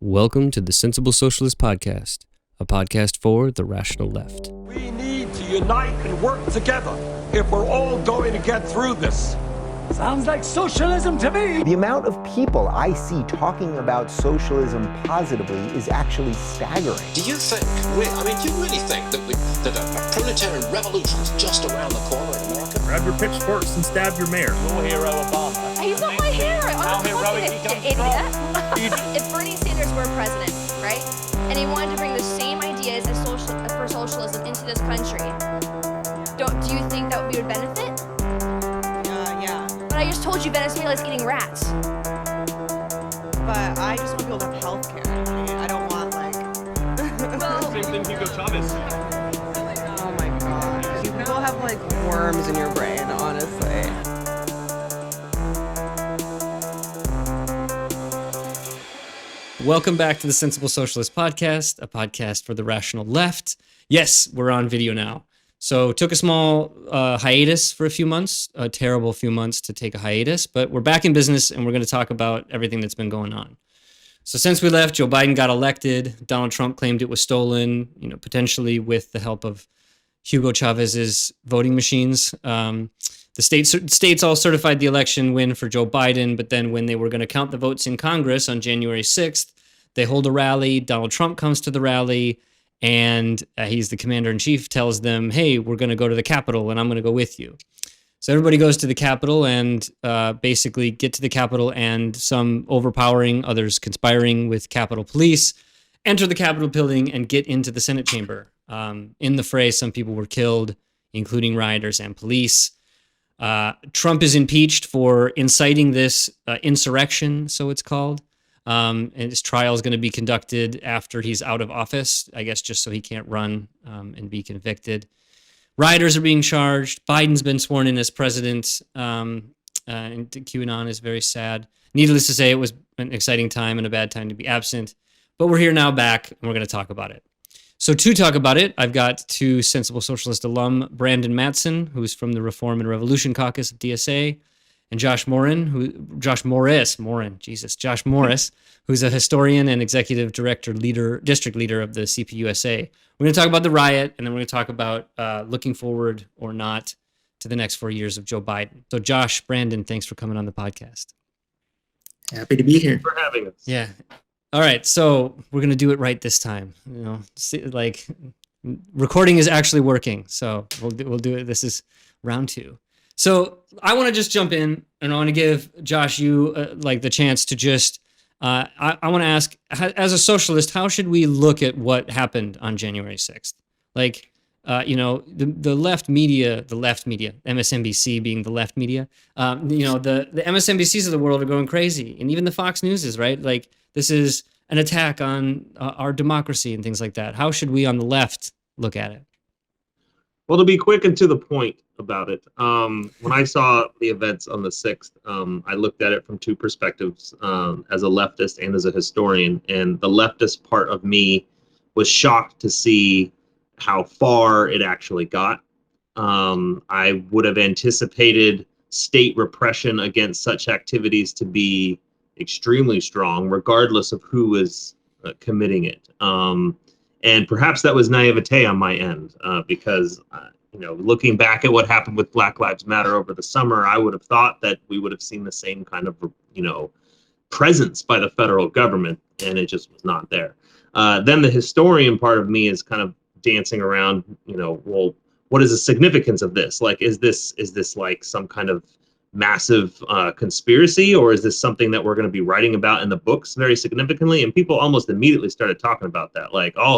Welcome to the Sensible Socialist Podcast, a podcast for the rational left. We need to unite and work together if we're all going to get through this. Sounds like socialism to me. The amount of people I see talking about socialism positively is actually staggering. Do you think, do you really think that a proletarian revolution is just around the corner in America? Grab your pitchforks and stab your mayor. Your hero, Obama. He's not my hero. How heroic he comes idiot. If Bernie Sanders were president, right, and he wanted to bring the same ideas as for socialism into this country, do you think that we would benefit? Yeah. But I just told you Venezuela is eating rats. But I just want people to have health care. I don't want, Same thing Hugo Chavez said. oh my god. You people have, worms in your brain, honestly. Welcome back to the Sensible Socialist Podcast, a podcast for the rational left. Yes, we're on video now. So took a small hiatus for a few months, a terrible few months to take a hiatus, but we're back in business and we're going to talk about everything that's been going on. So since we left, Joe Biden got elected. Donald Trump claimed it was stolen, potentially with the help of Hugo Chavez's voting machines. The states all certified the election win for Joe Biden, but then when they were going to count the votes in Congress on January 6th, they hold a rally. Donald Trump comes to the rally, and he's the commander-in-chief, tells them, hey, we're going to go to the Capitol, and I'm going to go with you. So everybody goes to the Capitol and basically get to the Capitol, and some overpowering, others conspiring with Capitol Police, enter the Capitol building and get into the Senate chamber. In the fray, some people were killed, including rioters and police. Trump is impeached for inciting this insurrection, so it's called. And his trial is going to be conducted after he's out of office, I guess just so he can't run and be convicted. Rioters are being charged. Biden's been sworn in as president. And QAnon is very sad. Needless to say, it was an exciting time and a bad time to be absent. But we're here now back, and we're going to talk about it. So to talk about it, I've got two Sensible Socialist alum, Brandon Madsen, who's from the Reform and Revolution Caucus of DSA, and Josh Morris, who's a historian and executive district leader of the CPUSA. We're going to talk about the riot, and then we're going to talk about looking forward or not to the next 4 years of Joe Biden. So Josh, Brandon, thanks for coming on the podcast. Happy to be here. For having us. Yeah. All right, so we're going to do it right this time. Recording is actually working, so we'll do it. This is round 2. So I want to just jump in, and I want to give Josh you the chance to just. I want to ask, as a socialist, how should we look at what happened on January 6th? The left media, MSNBC being the left media. The MSNBCs of the world are going crazy, and even the Fox News is, right. This is an attack on our democracy and things like that. How should we on the left look at it? Well, to be quick and to the point about it, when I saw the events on the 6th, I looked at it from two perspectives, as a leftist and as a historian. And the leftist part of me was shocked to see how far it actually got. I would have anticipated state repression against such activities to be extremely strong, regardless of who is committing it. And perhaps that was naivete on my end, because, looking back at what happened with Black Lives Matter over the summer, I would have thought that we would have seen the same kind of, presence by the federal government, and it just was not there. Then the historian part of me is kind of dancing around, well, what is the significance of this? Is this like some kind of massive conspiracy, or is this something that we're going to be writing about in the books very significantly? And people almost immediately started talking about that,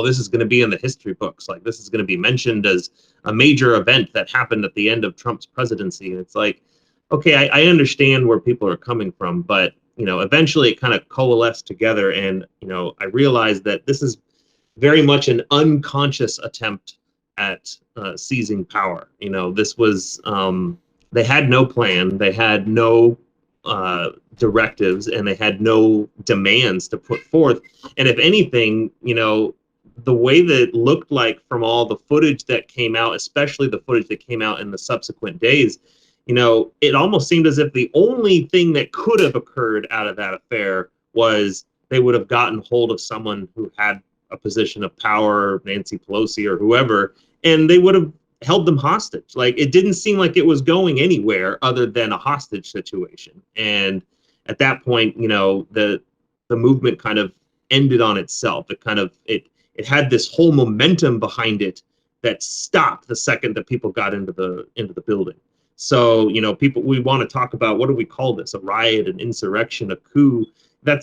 this is going to be in the history books, this is going to be mentioned as a major event that happened at the end of Trump's presidency. And it's okay, I understand where people are coming from, but eventually it kind of coalesced together, and I realized that this is very much an unconscious attempt at seizing power. This was they had no plan, they had no directives, and they had no demands to put forth. And if anything, the way that it looked like from all the footage that came out, especially the footage that came out in the subsequent days, it almost seemed as if the only thing that could have occurred out of that affair was they would have gotten hold of someone who had a position of power, Nancy Pelosi or whoever, and they would have held them hostage. Like, it didn't seem like it was going anywhere other than a hostage situation. And at that point, the movement kind of ended on itself. It had this whole momentum behind it that stopped the second that people got into the building. So, we want to talk about, what do we call this? A riot, an insurrection, a coup.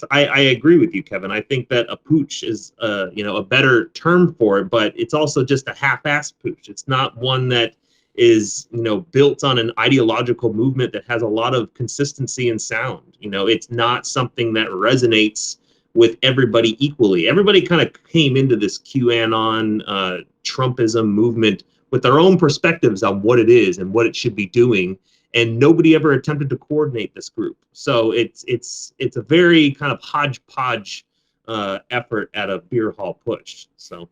I agree with you, Kevin. I think that a putsch is a better term for it, but it's also just a half-assed putsch. It's not one that is built on an ideological movement that has a lot of consistency and sound. It's not something that resonates with everybody equally. Everybody kind of came into this QAnon Trumpism movement with their own perspectives on what it is and what it should be doing, and nobody ever attempted to coordinate this group. So it's a very kind of hodgepodge effort at a beer hall push. So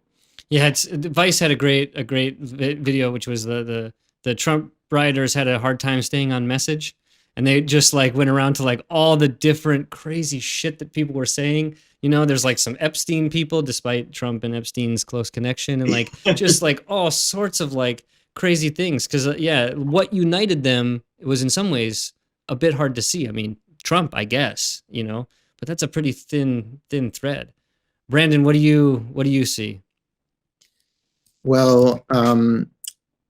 yeah, Vice had a great video, which was the Trump rioters had a hard time staying on message, and they just like went around to like all the different crazy shit that people were saying. There's like some Epstein people, despite Trump and Epstein's close connection, and like just like all sorts of like crazy things. Because what united them was in some ways a bit hard to see. I mean, Trump, I guess, but that's a pretty thin thread. Brandon, what do you see? Well,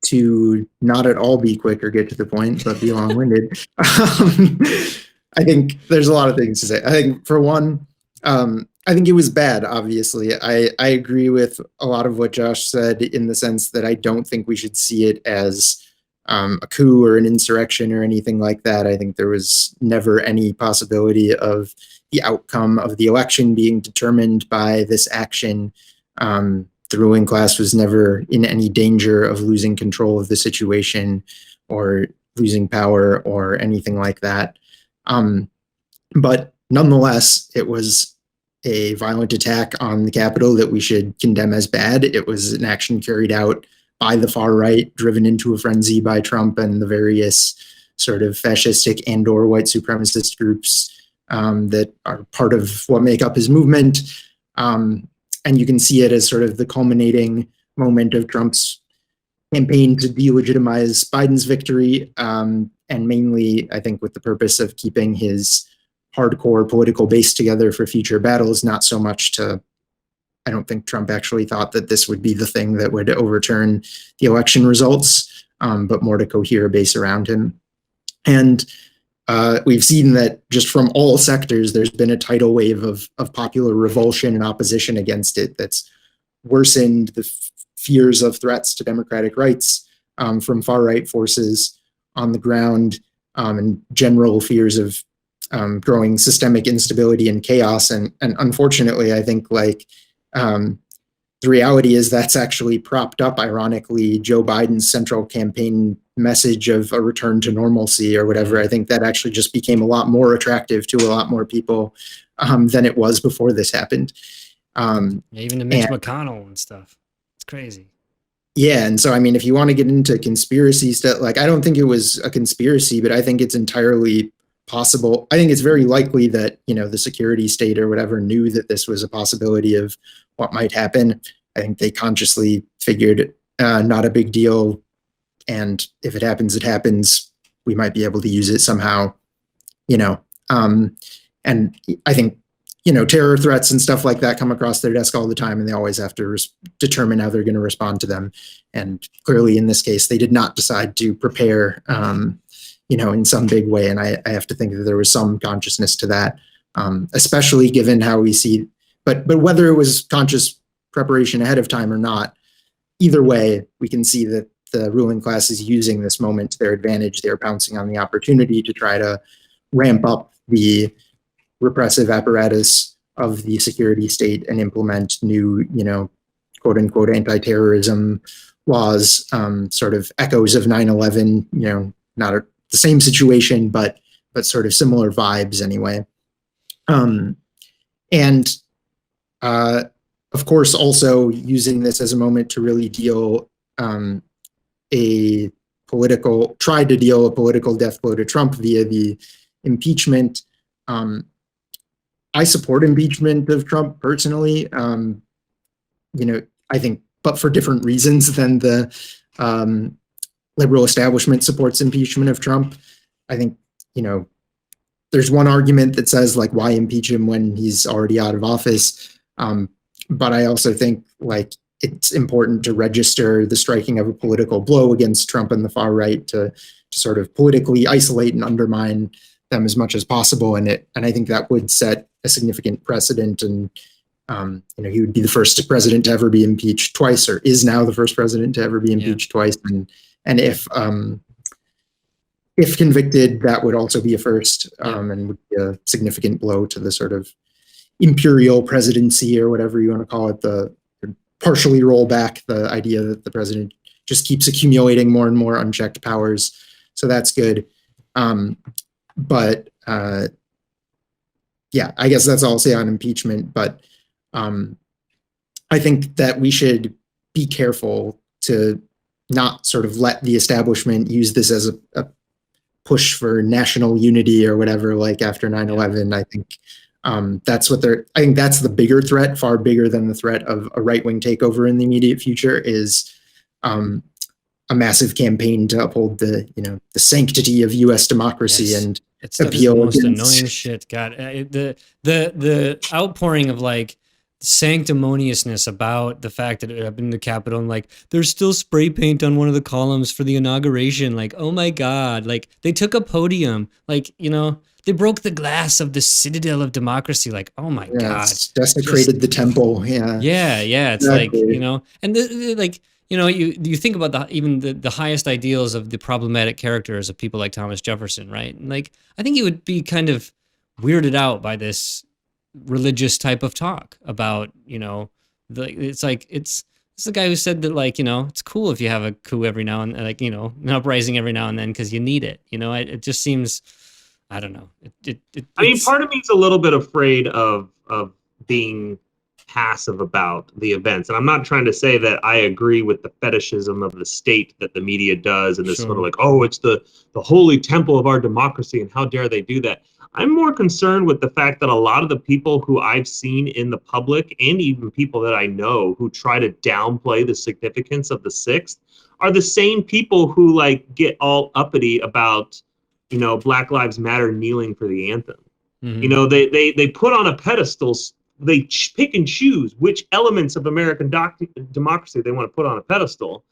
to not at all be quick or get to the point, but be long-winded, I think there's a lot of things to say. I think, for one, I think it was bad, obviously. I agree with a lot of what Josh said, in the sense that I don't think we should see it as a coup or an insurrection or anything like that. I think there was never any possibility of the outcome of the election being determined by this action. The ruling class was never in any danger of losing control of the situation or losing power or anything like that. But nonetheless, it was a violent attack on the Capitol that we should condemn as bad. It was an action carried out by the far right, driven into a frenzy by Trump and the various sort of fascistic and/or white supremacist groups that are part of what make up his movement. And you can see it as sort of the culminating moment of Trump's campaign to delegitimize Biden's victory, and mainly, I think, with the purpose of keeping his hardcore political base together for future battles, not so much to, I don't think Trump actually thought that this would be the thing that would overturn the election results, but more to cohere a base around him. And we've seen that just from all sectors, there's been a tidal wave of popular revulsion and opposition against it that's worsened the fears of threats to democratic rights from far-right forces on the ground, and general fears of growing systemic instability and chaos. And unfortunately, I think the reality is that's actually propped up, ironically, Joe Biden's central campaign message of a return to normalcy or whatever. I think that actually just became a lot more attractive to a lot more people than it was before this happened. Even to Mitch McConnell and stuff. It's crazy. Yeah, and so, I mean, if you want to get into conspiracy stuff, I don't think it was a conspiracy, but I think it's entirely possible. I think it's very likely that, the security state or whatever knew that this was a possibility of what might happen. I think they consciously figured not a big deal. And if it happens, it happens. We might be able to use it somehow, and I think, terror threats and stuff like that come across their desk all the time, and they always have to determine how they're going to respond to them. And clearly in this case, they did not decide to prepare, in some big way. And I have to think that there was some consciousness to that, especially given how we see, but whether it was conscious preparation ahead of time or not, either way, we can see that the ruling class is using this moment to their advantage. They're pouncing on the opportunity to try to ramp up the repressive apparatus of the security state and implement new, quote unquote, anti-terrorism laws, sort of echoes of 9/11, not the same situation, but sort of similar vibes anyway. Of course, also using this as a moment to really deal tried to deal a political death blow to Trump via the impeachment. I support impeachment of Trump personally. I think, but for different reasons than the liberal establishment supports impeachment of Trump. I think, there's one argument that says like, why impeach him when he's already out of office? But I also think like it's important to register the striking of a political blow against Trump and the far right to sort of politically isolate and undermine them as much as possible. And I think that would set a significant precedent. And he would be the first president to ever be impeached twice, or is now the first president to ever be impeached twice. And if convicted, that would also be a first, and would be a significant blow to the sort of imperial presidency, or whatever you want to call it, the partially roll back the idea that the president just keeps accumulating more and more unchecked powers. So that's good. But I guess that's all I'll say on impeachment. But I think that we should be careful to not sort of let the establishment use this as a push for national unity or whatever, like after 9/11. I think that's I think that's the bigger threat, far bigger than the threat of a right-wing takeover in the immediate future, is a massive campaign to uphold the sanctity of U.S. democracy and appeal the most against annoying shit. God, the outpouring of like sanctimoniousness about the fact that it happened in the Capitol, and like there's still spray paint on one of the columns for the inauguration. Like, oh my God, like they took a podium, like, they broke the glass of the citadel of democracy. Like, oh my God, it's desecrated the temple. Yeah. It's exactly. like, and you think about even the highest ideals of the problematic characters of people like Thomas Jefferson, right? And like, I think he would be kind of weirded out by this religious type of talk about, it's the guy who said that, like, it's cool if you have a coup every now and then, like, an uprising every now and then because you need it. It just seems, I don't know. I mean, part of me is a little bit afraid of being passive about the events. And I'm not trying to say that I agree with the fetishism of the state that the media does, and this sort of like, oh, it's the holy temple of our democracy, and how dare they do that. I'm more concerned with the fact that a lot of the people who I've seen in the public, and even people that I know who try to downplay the significance of the 6th, are the same people who like get all uppity about, Black Lives Matter kneeling for the anthem. Mm-hmm. They put on a pedestal, they pick and choose which elements of American democracy they want to put on a pedestal.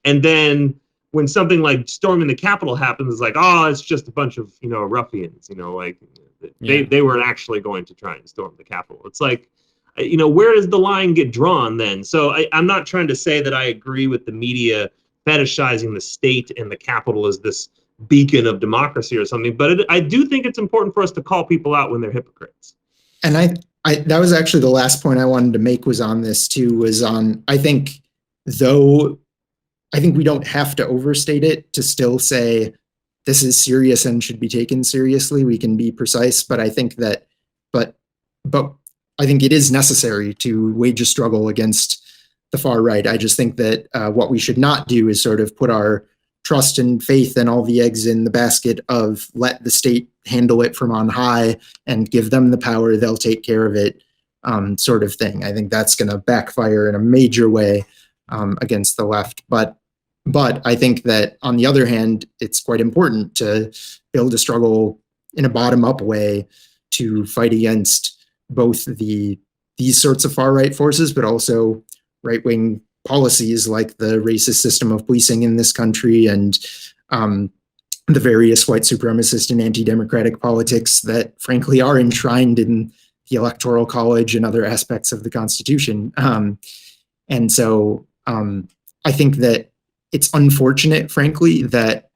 And then when something like storming the Capitol happens, it's like, oh, it's just a bunch of, ruffians, they weren't actually going to try and storm the Capitol. It's like, where does the line get drawn then? So I'm not trying to say that I agree with the media fetishizing the state and the Capitol as this beacon of democracy or something, but I do think it's important for us to call people out when they're hypocrites. And I that was actually the last point I wanted to make, was on this too, was on, I think we don't have to overstate it to still say this is serious and should be taken seriously. We can be precise, but I think that, but I think it is necessary to wage a struggle against the far right. I just think that what we should not do is sort of put our trust and faith and all the eggs in the basket of let the state handle it from on high and give them the power, they'll take care of it, sort of thing. I think that's going to backfire in a major way against the left. But I think that on the other hand, it's quite important to build a struggle in a bottom-up way to fight against both these sorts of far-right forces, but also right-wing policies like the racist system of policing in this country and the various white supremacist and anti-democratic politics that frankly are enshrined in the Electoral College and other aspects of the Constitution. And so I think that it's unfortunate, frankly, that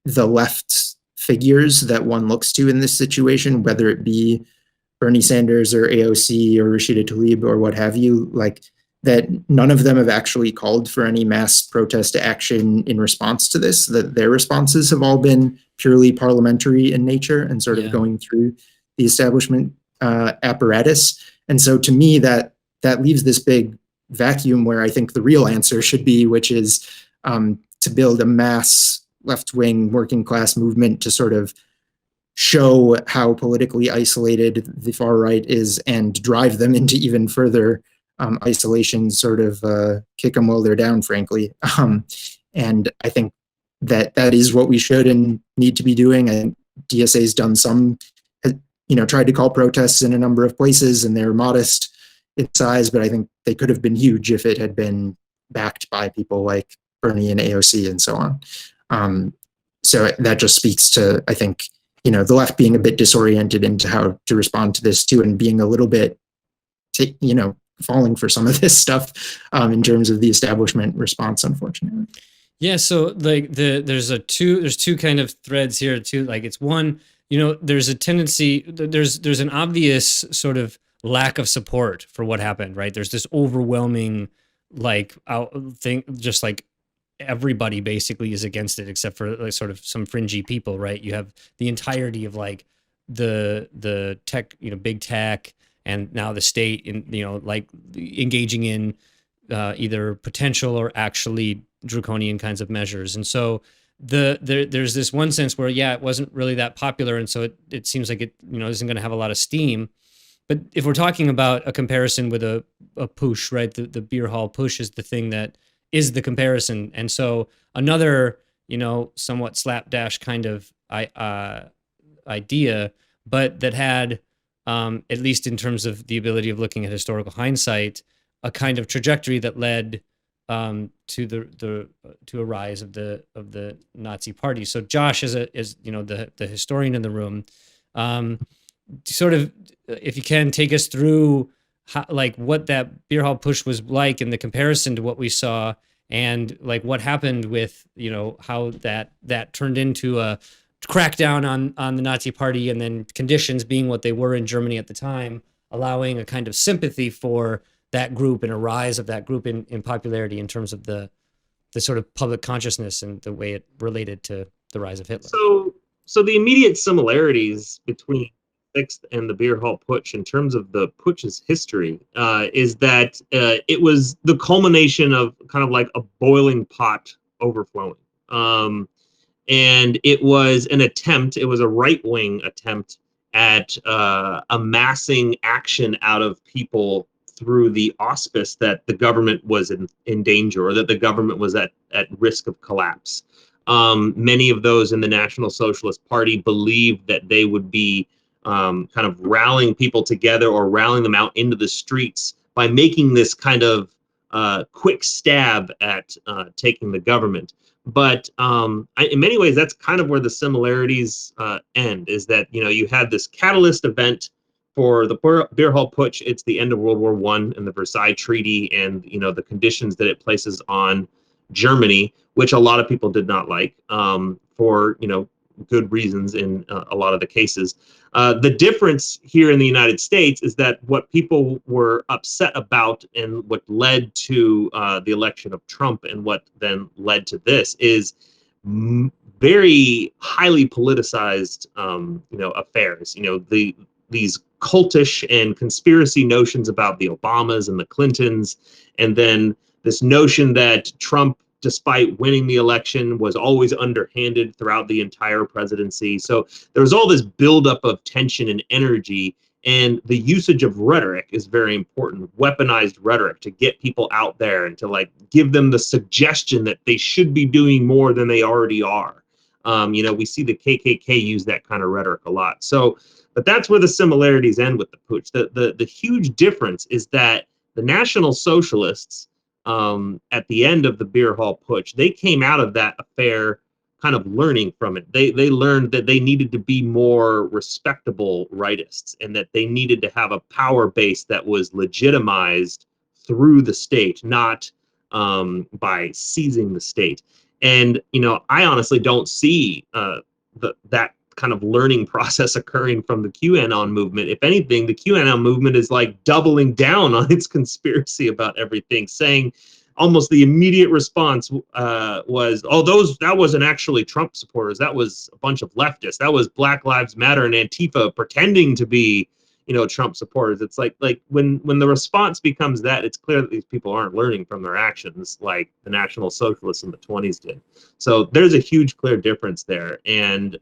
the left figures that one looks to in this situation, whether it be Bernie Sanders or AOC or Rashida Tlaib or what have you, like that none of them have actually called for any mass protest action in response to this, that their responses have all been purely parliamentary in nature and sort of going through the establishment apparatus. And so to me, that leaves this big vacuum where I think the real answer should be, which is to build a mass left-wing working class movement to sort of show how politically isolated the far right is and drive them into even further isolation, sort of kick them while they're down, frankly. And I think that is what we should and need to be doing. And DSA's done some, tried to call protests in a number of places, and they're modest in size, but I think they could have been huge if it had been backed by people like Bernie and AOC and so on. So that just speaks to, I think, the left being a bit disoriented into how to respond to this too, and being a little bit, falling for some of this stuff in terms of the establishment response, unfortunately. Yeah, so like there's two kind of threads here too. Like it's one, there's a tendency, there's an obvious sort of lack of support for what happened, right? There's this overwhelming thing, just like everybody basically is against it except for like sort of some fringy people, right? You have the entirety of like the tech, big tech, and now the state in, like engaging in either potential or actually draconian kinds of measures. And so there's this one sense where, yeah, it wasn't really that popular. And so it seems like it, isn't going to have a lot of steam. But if we're talking about a comparison with a Putsch, right, the beer hall Putsch is the thing that is the comparison. And so another, somewhat slapdash kind of idea, but that had, at least in terms of the ability of looking at historical hindsight, a kind of trajectory that led to a rise of the Nazi Party. So Josh, as the historian in the room, sort of, if you can, take us through how, like, what that beer hall Putsch was like in the comparison to what we saw, and like what happened with how that turned into a crackdown on the Nazi Party, and then conditions being what they were in Germany at the time, allowing a kind of sympathy for that group and a rise of that group in popularity in terms of the sort of public consciousness and the way it related to the rise of Hitler. So the immediate similarities between Sixth and the beer hall Putsch in terms of the Putsch's history is that it was the culmination of kind of like a boiling pot overflowing. And it was it was a right-wing attempt at amassing action out of people through the auspice that the government was in danger, or that the government was at risk of collapse. Many of those in the National Socialist Party believed that they would be kind of rallying people together or rallying them out into the streets by making this kind of quick stab at taking the government. But in many ways, that's kind of where the similarities end, is that, you had this catalyst event for the beer hall Putsch. It's the end of World War I and the Versailles Treaty, and, the conditions that it places on Germany, which a lot of people did not like for, good reasons in a lot of the cases. The difference here in the United States is that what people were upset about, and what led to the election of Trump, and what then led to this, is very highly politicized, affairs. These cultish and conspiracy notions about the Obamas and the Clintons, and then this notion that Trump, despite winning the election, was always underhanded throughout the entire presidency. So there was all this buildup of tension and energy, and the usage of rhetoric is very important, weaponized rhetoric, to get people out there and to like give them the suggestion that they should be doing more than they already are. We see the KKK use that kind of rhetoric a lot. So, but that's where the similarities end with the Putsch. The huge difference is that the National Socialists, at the end of the beer hall Putsch, they came out of that affair kind of learning from it. They learned that they needed to be more respectable rightists, and that they needed to have a power base that was legitimized through the state, not by seizing the state. And I honestly don't see that kind of learning process occurring from the QAnon movement. If anything, the QAnon movement is like doubling down on its conspiracy about everything, saying almost the immediate response was, that wasn't actually Trump supporters. That was a bunch of leftists. That was Black Lives Matter and Antifa pretending to be, Trump supporters. It's like when the response becomes that, it's clear that these people aren't learning from their actions like the National Socialists in the 1920s did. So there's a huge, clear difference there. And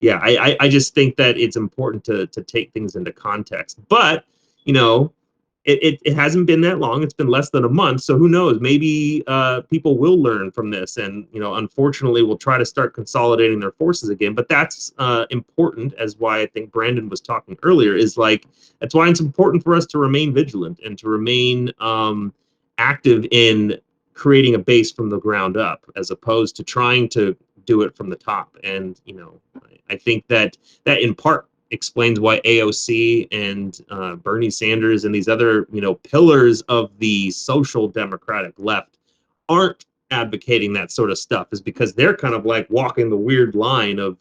yeah, I just think that it's important to take things into context. But, you know, it hasn't been that long. It's been less than a month. So who knows? Maybe people will learn from this and, you know, unfortunately will try to start consolidating their forces again. But that's important, as why I think Brandon was talking earlier, is like, that's why it's important for us to remain vigilant and to remain active in creating a base from the ground up, as opposed to trying to do it from the top. And, you know, I think that in part explains why AOC and Bernie Sanders and these other, you know, pillars of the social democratic left aren't advocating that sort of stuff, is because they're kind of like walking the weird line of,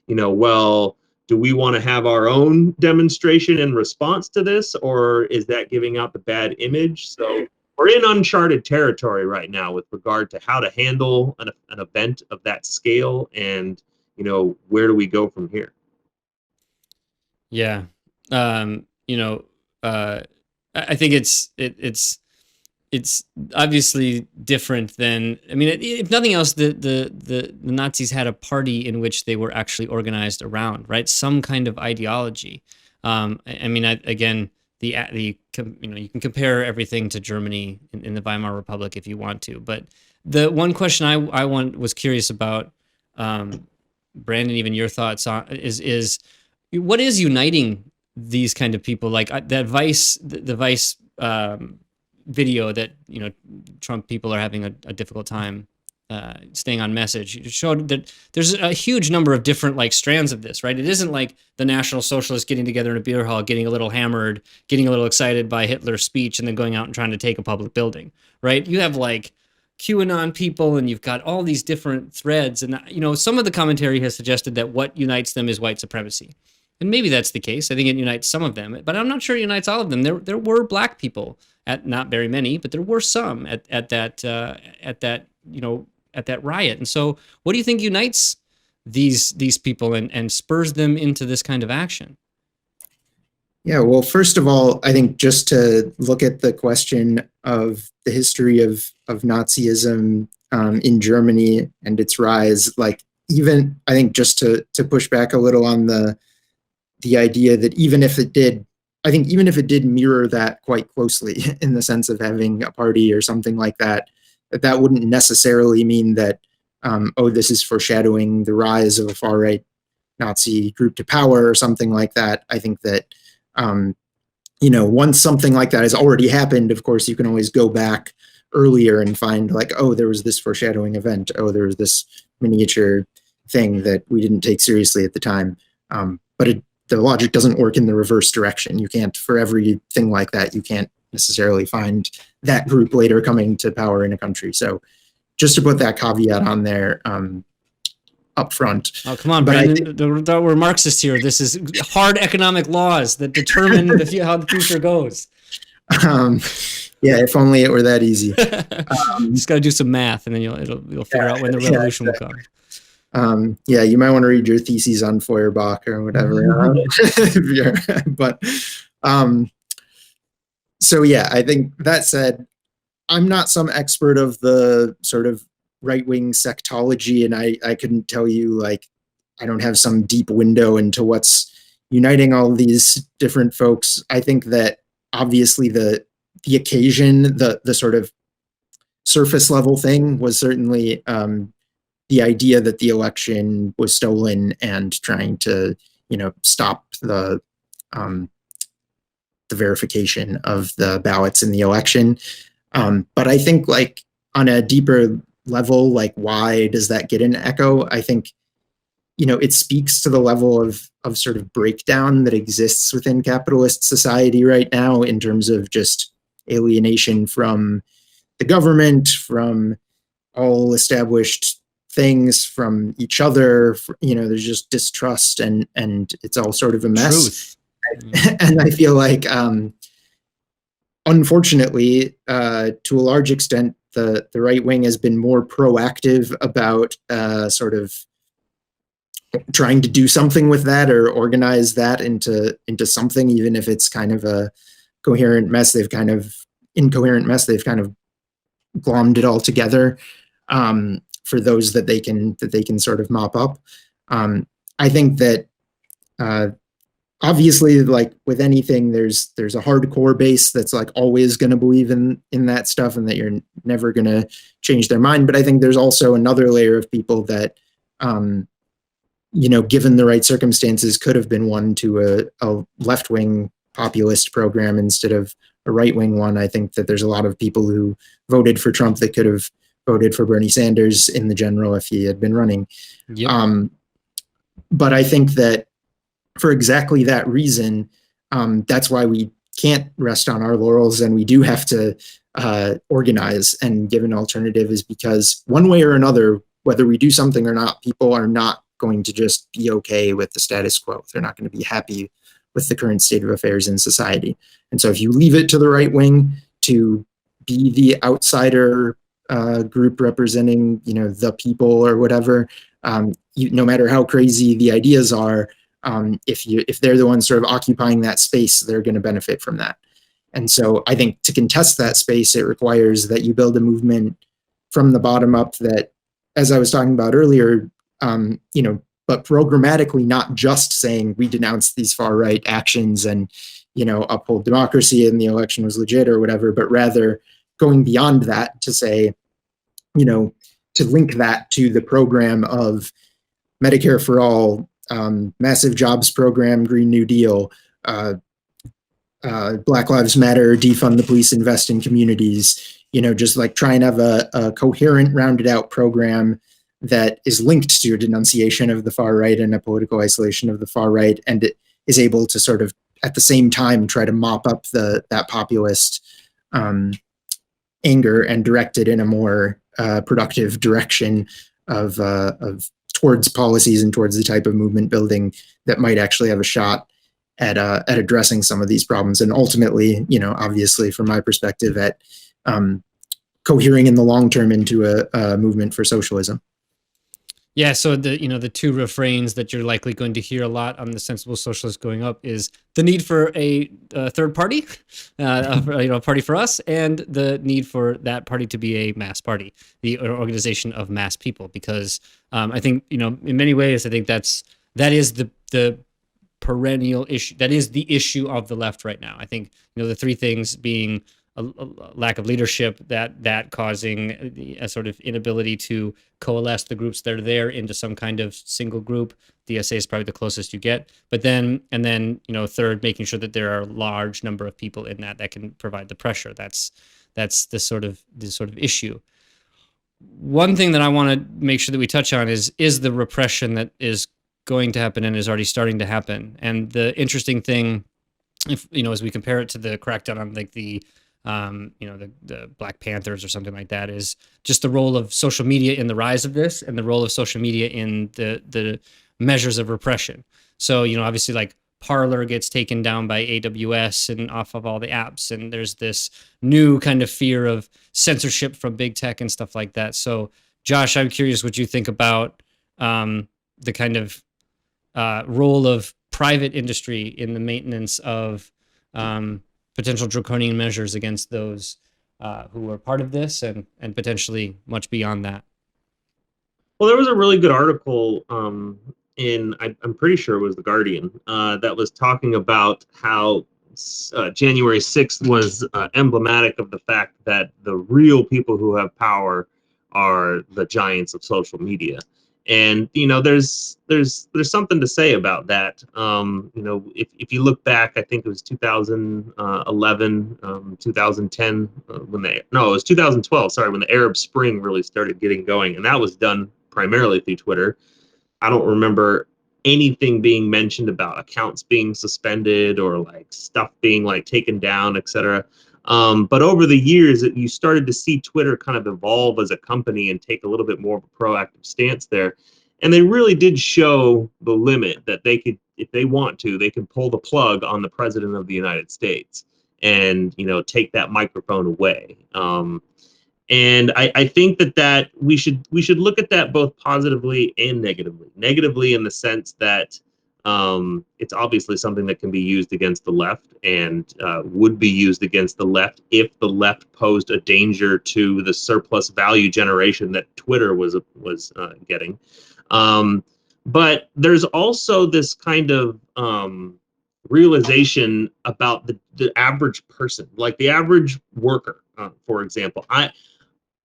you know, well, do we want to have our own demonstration in response to this, or is that giving out the bad image? So we're in uncharted territory right now with regard to how to handle an event of that scale, and, you know, where do we go from here? Yeah. You know, I think it's obviously different than, I mean, if nothing else, the Nazis had a party in which they were actually organized around, right? Some kind of ideology. I mean, again, you know, you can compare everything to Germany in the Weimar Republic if you want to, but the one question I was curious about, Brandon, even your thoughts on is what is uniting these kind of people? Like that the Vice video that, you know, Trump people are having a difficult time staying on message. It showed that there's a huge number of different like strands of this, right? It isn't like the National Socialists getting together in a beer hall, getting a little hammered, getting a little excited by Hitler's speech, and then going out and trying to take a public building, right? You have like QAnon people, and you've got all these different threads, and, you know, some of the commentary has suggested that what unites them is white supremacy. And maybe that's the case. I think it unites some of them, but I'm not sure it unites all of them. There were black people, at not very many, but there were some at that you know, at that riot. And so, what do you think unites these people and spurs them into this kind of action? Yeah, well, first of all, I think just to look at the question of the history of Nazism in Germany and its rise, like, even I think just to push back a little on the idea that even if it did mirror that quite closely in the sense of having a party or something like that, that wouldn't necessarily mean that, this is foreshadowing the rise of a far-right Nazi group to power or something like that. I think that, you know, once something like that has already happened, of course, you can always go back earlier and find like, oh, there was this foreshadowing event. Oh, there was this miniature thing that we didn't take seriously at the time. But the logic doesn't work in the reverse direction. You can't, for everything like that, you can't necessarily find that group later coming to power in a country. So just to put that caveat on there up front. Oh, come on, Brandon. We're Marxists here. This is hard economic laws that determine how the future goes. Yeah, if only it were that easy. Just got to do some math, and then you'll figure out when the revolution will come. Yeah, you might want to read your theses on Feuerbach or whatever. But so yeah, I think that said, I'm not some expert of the sort of right-wing sectology, and I couldn't tell you, like, I don't have some deep window into what's uniting all these different folks. I think that obviously the occasion, the sort of surface level thing was certainly the idea that the election was stolen and trying to, you know, stop the verification of the ballots in the election. But I think, like, on a deeper level, like, why does that get an echo? I think, you know, it speaks to the level of sort of breakdown that exists within capitalist society right now in terms of just alienation from the government, from all established things, from each other. You know, there's just distrust, and it's all sort of a mess. And I feel like, unfortunately, to a large extent, the right wing has been more proactive about sort of trying to do something with that or organize that into something, even if it's kind of a incoherent mess. They've kind of glommed it all together for those that they can sort of mop up. I think that obviously, like with anything, there's a hardcore base that's like always going to believe in that stuff, and that you're never going to change their mind. But I think there's also another layer of people that, given the right circumstances, could have been won to a left-wing populist program instead of a right-wing one. I think that there's a lot of people who voted for Trump that could have voted for Bernie Sanders in the general if he had been running. Yep. But I think that for exactly that reason, that's why we can't rest on our laurels, and we do have to organize and give an alternative, is because one way or another, whether we do something or not, people are not going to just be okay with the status quo. They're not going to be happy with the current state of affairs in society. And so if you leave it to the right wing to be the outsider group representing, the people or whatever, no matter how crazy the ideas are, if they're the ones sort of occupying that space, they're going to benefit from that. And so I think to contest that space, it requires that you build a movement from the bottom up that, as I was talking about earlier, but programmatically, not just saying we denounce these far right actions and, uphold democracy and the election was legit or whatever, but rather going beyond that to say, to link that to the program of Medicare for all, massive jobs program, Green New Deal, Black Lives Matter, defund the police, invest in communities, just like try and have a coherent, rounded out program that is linked to a denunciation of the far right and a political isolation of the far right, and it is able to sort of at the same time try to mop up that populist anger and direct it in a more productive direction of towards policies and towards the type of movement building that might actually have a shot at addressing some of these problems, and ultimately, obviously from my perspective, at cohering in the long term into a movement for socialism. Yeah, so the two refrains that you're likely going to hear a lot on the Sensible Socialists going up is the need for a third party, a party for us, and the need for that party to be a mass party, the organization of mass people. Because I think in many ways, I think that is the perennial issue. That is the issue of the left right now. I think the three things being a lack of leadership, that causing a sort of inability to coalesce the groups that are there into some kind of single group. DSA is probably the closest you get, but then third, making sure that there are a large number of people in that can provide the pressure. That's the sort of issue. One thing that I want to make sure that we touch on is the repression that is going to happen and is already starting to happen. And the interesting thing, if as we compare it to the crackdown on like the Black Panthers or something like that, is just the role of social media in the rise of this, and the role of social media in the measures of repression. So, obviously, like Parler gets taken down by AWS and off of all the apps, and there's this new kind of fear of censorship from big tech and stuff like that. So, Josh, I'm curious what you think about the kind of role of private industry in the maintenance of potential draconian measures against those who are part of this, and potentially much beyond that. Well, there was a really good article I'm pretty sure it was The Guardian, that was talking about how January 6th was emblematic of the fact that the real people who have power are the giants of social media. And there's something to say about that. If you look back, I think it was 2011, 2010, it was 2012. Sorry, when the Arab Spring really started getting going, and that was done primarily through Twitter. I don't remember anything being mentioned about accounts being suspended or like stuff being like taken down, etc. But over the years, you started to see Twitter kind of evolve as a company and take a little bit more of a proactive stance there. And they really did show the limit that they could, if they want to, they can pull the plug on the president of the United States and, take that microphone away. And I think that we should look at that both positively and negatively. Negatively in the sense that it's obviously something that can be used against the left and would be used against the left if the left posed a danger to the surplus value generation that Twitter was getting. But there's also this kind of realization about the average person, like the average worker, for example.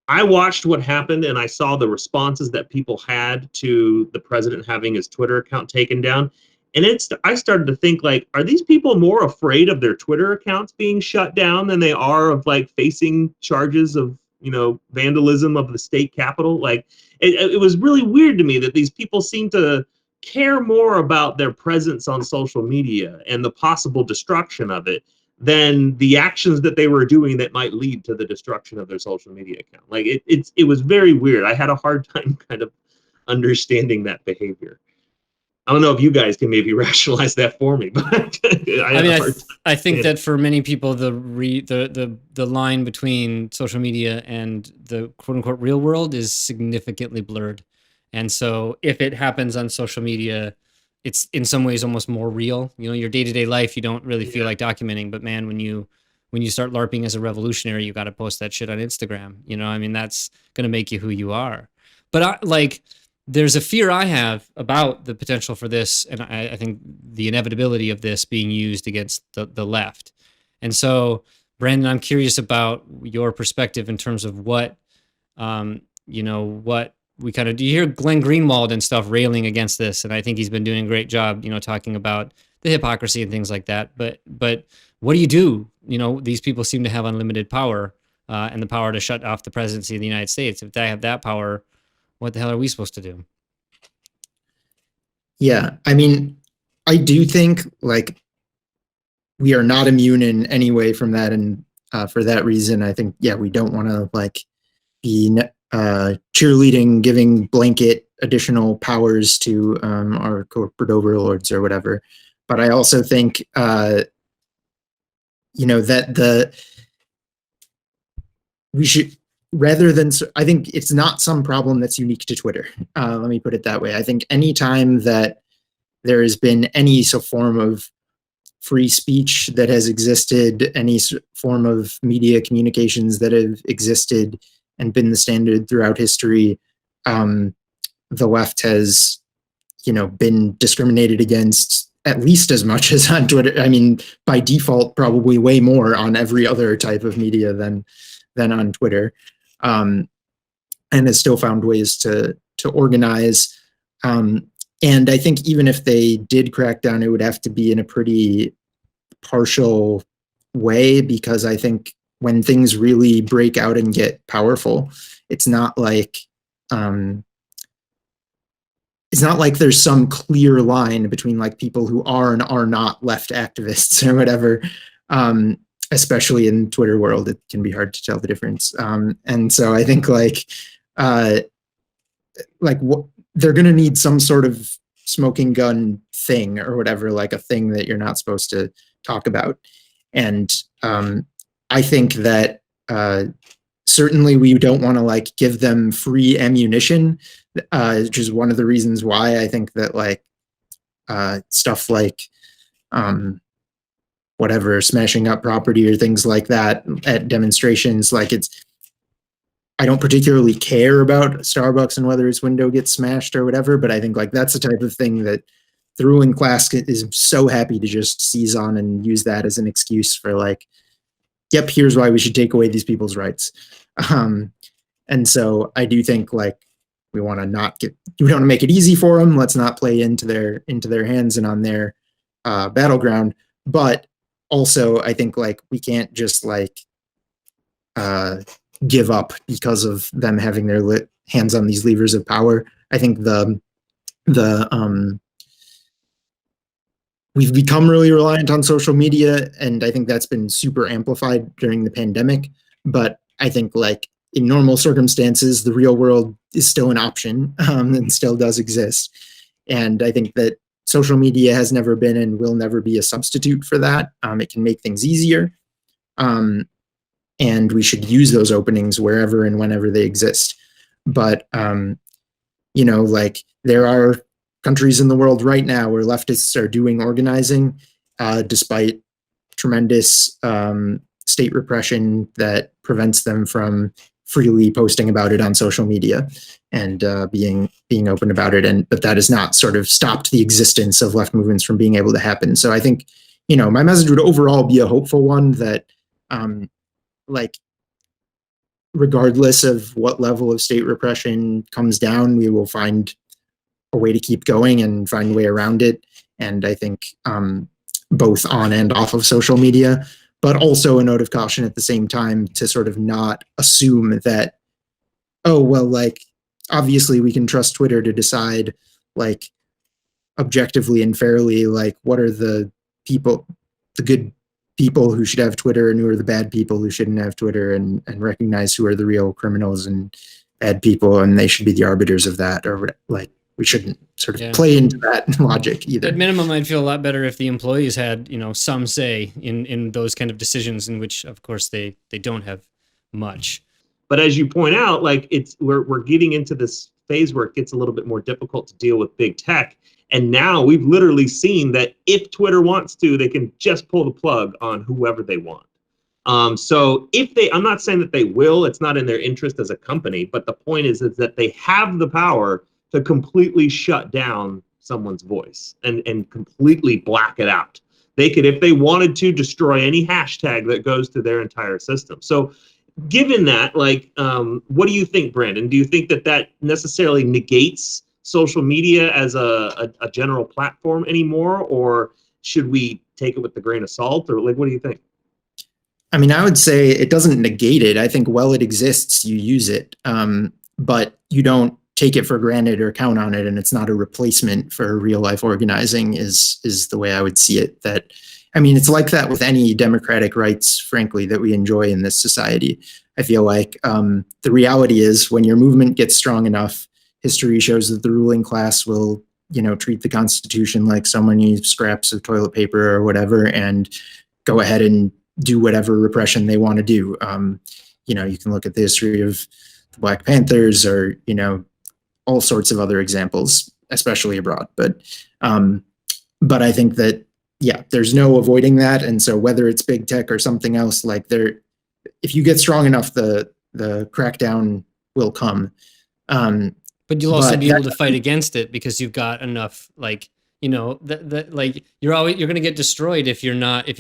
I watched what happened, and I saw the responses that people had to the president having his Twitter account taken down. And I started to think, like, are these people more afraid of their Twitter accounts being shut down than they are of like facing charges of, vandalism of the state capitol? Like, it was really weird to me that these people seem to care more about their presence on social media and the possible destruction of it than the actions that they were doing that might lead to the destruction of their social media account. Like, it was very weird. I had a hard time kind of understanding that behavior. I don't know if you guys can maybe rationalize that for me, but I think that for many people, the line between social media and the quote unquote real world is significantly blurred. And so if it happens on social media, it's in some ways almost more real. Your day-to-day life, you don't really feel like documenting, but man, when you start LARPing as a revolutionary, you got to post that shit on Instagram. That's going to make you who you are. But there's a fear I have about the potential for this, and I think the inevitability of this being used against the left. And so, Brandon, I'm curious about your perspective in terms of what we kind of do. You hear Glenn Greenwald and stuff railing against this, and I think he's been doing a great job, talking about the hypocrisy and things like that. But what do you do? These people seem to have unlimited power and the power to shut off the presidency of the United States. If they have that power, what the hell are we supposed to do? Yeah, I mean, I do think like we are not immune in any way from that, and for that reason, I think we don't want to be cheerleading, giving blanket additional powers to our corporate overlords or whatever. But I also think that we should. Rather than, I think it's not some problem that's unique to Twitter. Let me put it that way. I think any time that there has been any form of free speech that has existed, any form of media communications that have existed and been the standard throughout history, the left has, been discriminated against at least as much as on Twitter. I mean, by default, probably way more on every other type of media than on Twitter. And has still found ways to organize. And I think even if they did crack down, it would have to be in a pretty partial way, because I think when things really break out and get powerful, it's not like there's some clear line between people who are and are not left activists or whatever. Especially in Twitter world, it can be hard to tell the difference. And so I think they're going to need some sort of smoking gun thing or whatever, like a thing that you're not supposed to talk about. And I think that certainly we don't want to give them free ammunition, which is one of the reasons why I think that stuff whatever, smashing up property or things like that at demonstrations, I don't particularly care about Starbucks and whether its window gets smashed or whatever, but I think that's the type of thing that the ruling class is so happy to just seize on and use that as an excuse for yep, here's why we should take away these people's rights. And so I do think we want to make it easy for them. Let's not play into their hands and on their battleground. But also, I think we can't just give up because of them having their hands on these levers of power. I think we've become really reliant on social media, and I think that's been super amplified during the pandemic. But I think in normal circumstances, the real world is still an option and still does exist. And I think that social media has never been and will never be a substitute for that. It can make things easier. And we should use those openings wherever and whenever they exist. But, there are countries in the world right now where leftists are doing organizing, despite tremendous state repression that prevents them from freely posting about it on social media and being open about it. But that has not sort of stopped the existence of left movements from being able to happen. So I think, my message would overall be a hopeful one that, like, regardless of what level of state repression comes down, we will find a way to keep going and find a way around it. And I think both on and off of social media, but also a note of caution at the same time to sort of not assume that, oh, well, like, obviously we can trust Twitter to decide, like, objectively and fairly, like, what are the good people who should have Twitter and who are the bad people who shouldn't have Twitter, and recognize who are the real criminals and bad people, and they should be the arbiters of that, or like, we shouldn't sort of play into that logic either. At minimum, I'd feel a lot better if the employees had, some say in those kind of decisions, in which, of course, they don't have much. But as you point out, like, we're getting into this phase where it gets a little bit more difficult to deal with big tech. And now we've literally seen that if Twitter wants to, they can just pull the plug on whoever they want. So I'm not saying that they will, it's not in their interest as a company, but the point is that they have the power to completely shut down someone's voice and completely black it out. They could, if they wanted to, destroy any hashtag that goes to their entire system. So given that, like, what do you think, Brandon? Do you think that necessarily negates social media as a general platform anymore, or should we take it with a grain of salt, or like, what do you think? I mean, I would say it doesn't negate it. I think while it exists, you use it, but you don't take it for granted or count on it, and it's not a replacement for real life organizing is the way I would see it. That, I mean, it's like that with any democratic rights, frankly, that we enjoy in this society. I feel like the reality is when your movement gets strong enough, history shows that the ruling class will, treat the Constitution like so many scraps of toilet paper or whatever, and go ahead and do whatever repression they want to do. You can look at the history of the Black Panthers, or, all sorts of other examples, especially abroad. But I think that, there's no avoiding that. And so whether it's big tech or something else, like, if you get strong enough, the crackdown will come. But you'll also be able to fight against it because you've got enough, like, like, you're going to get destroyed if you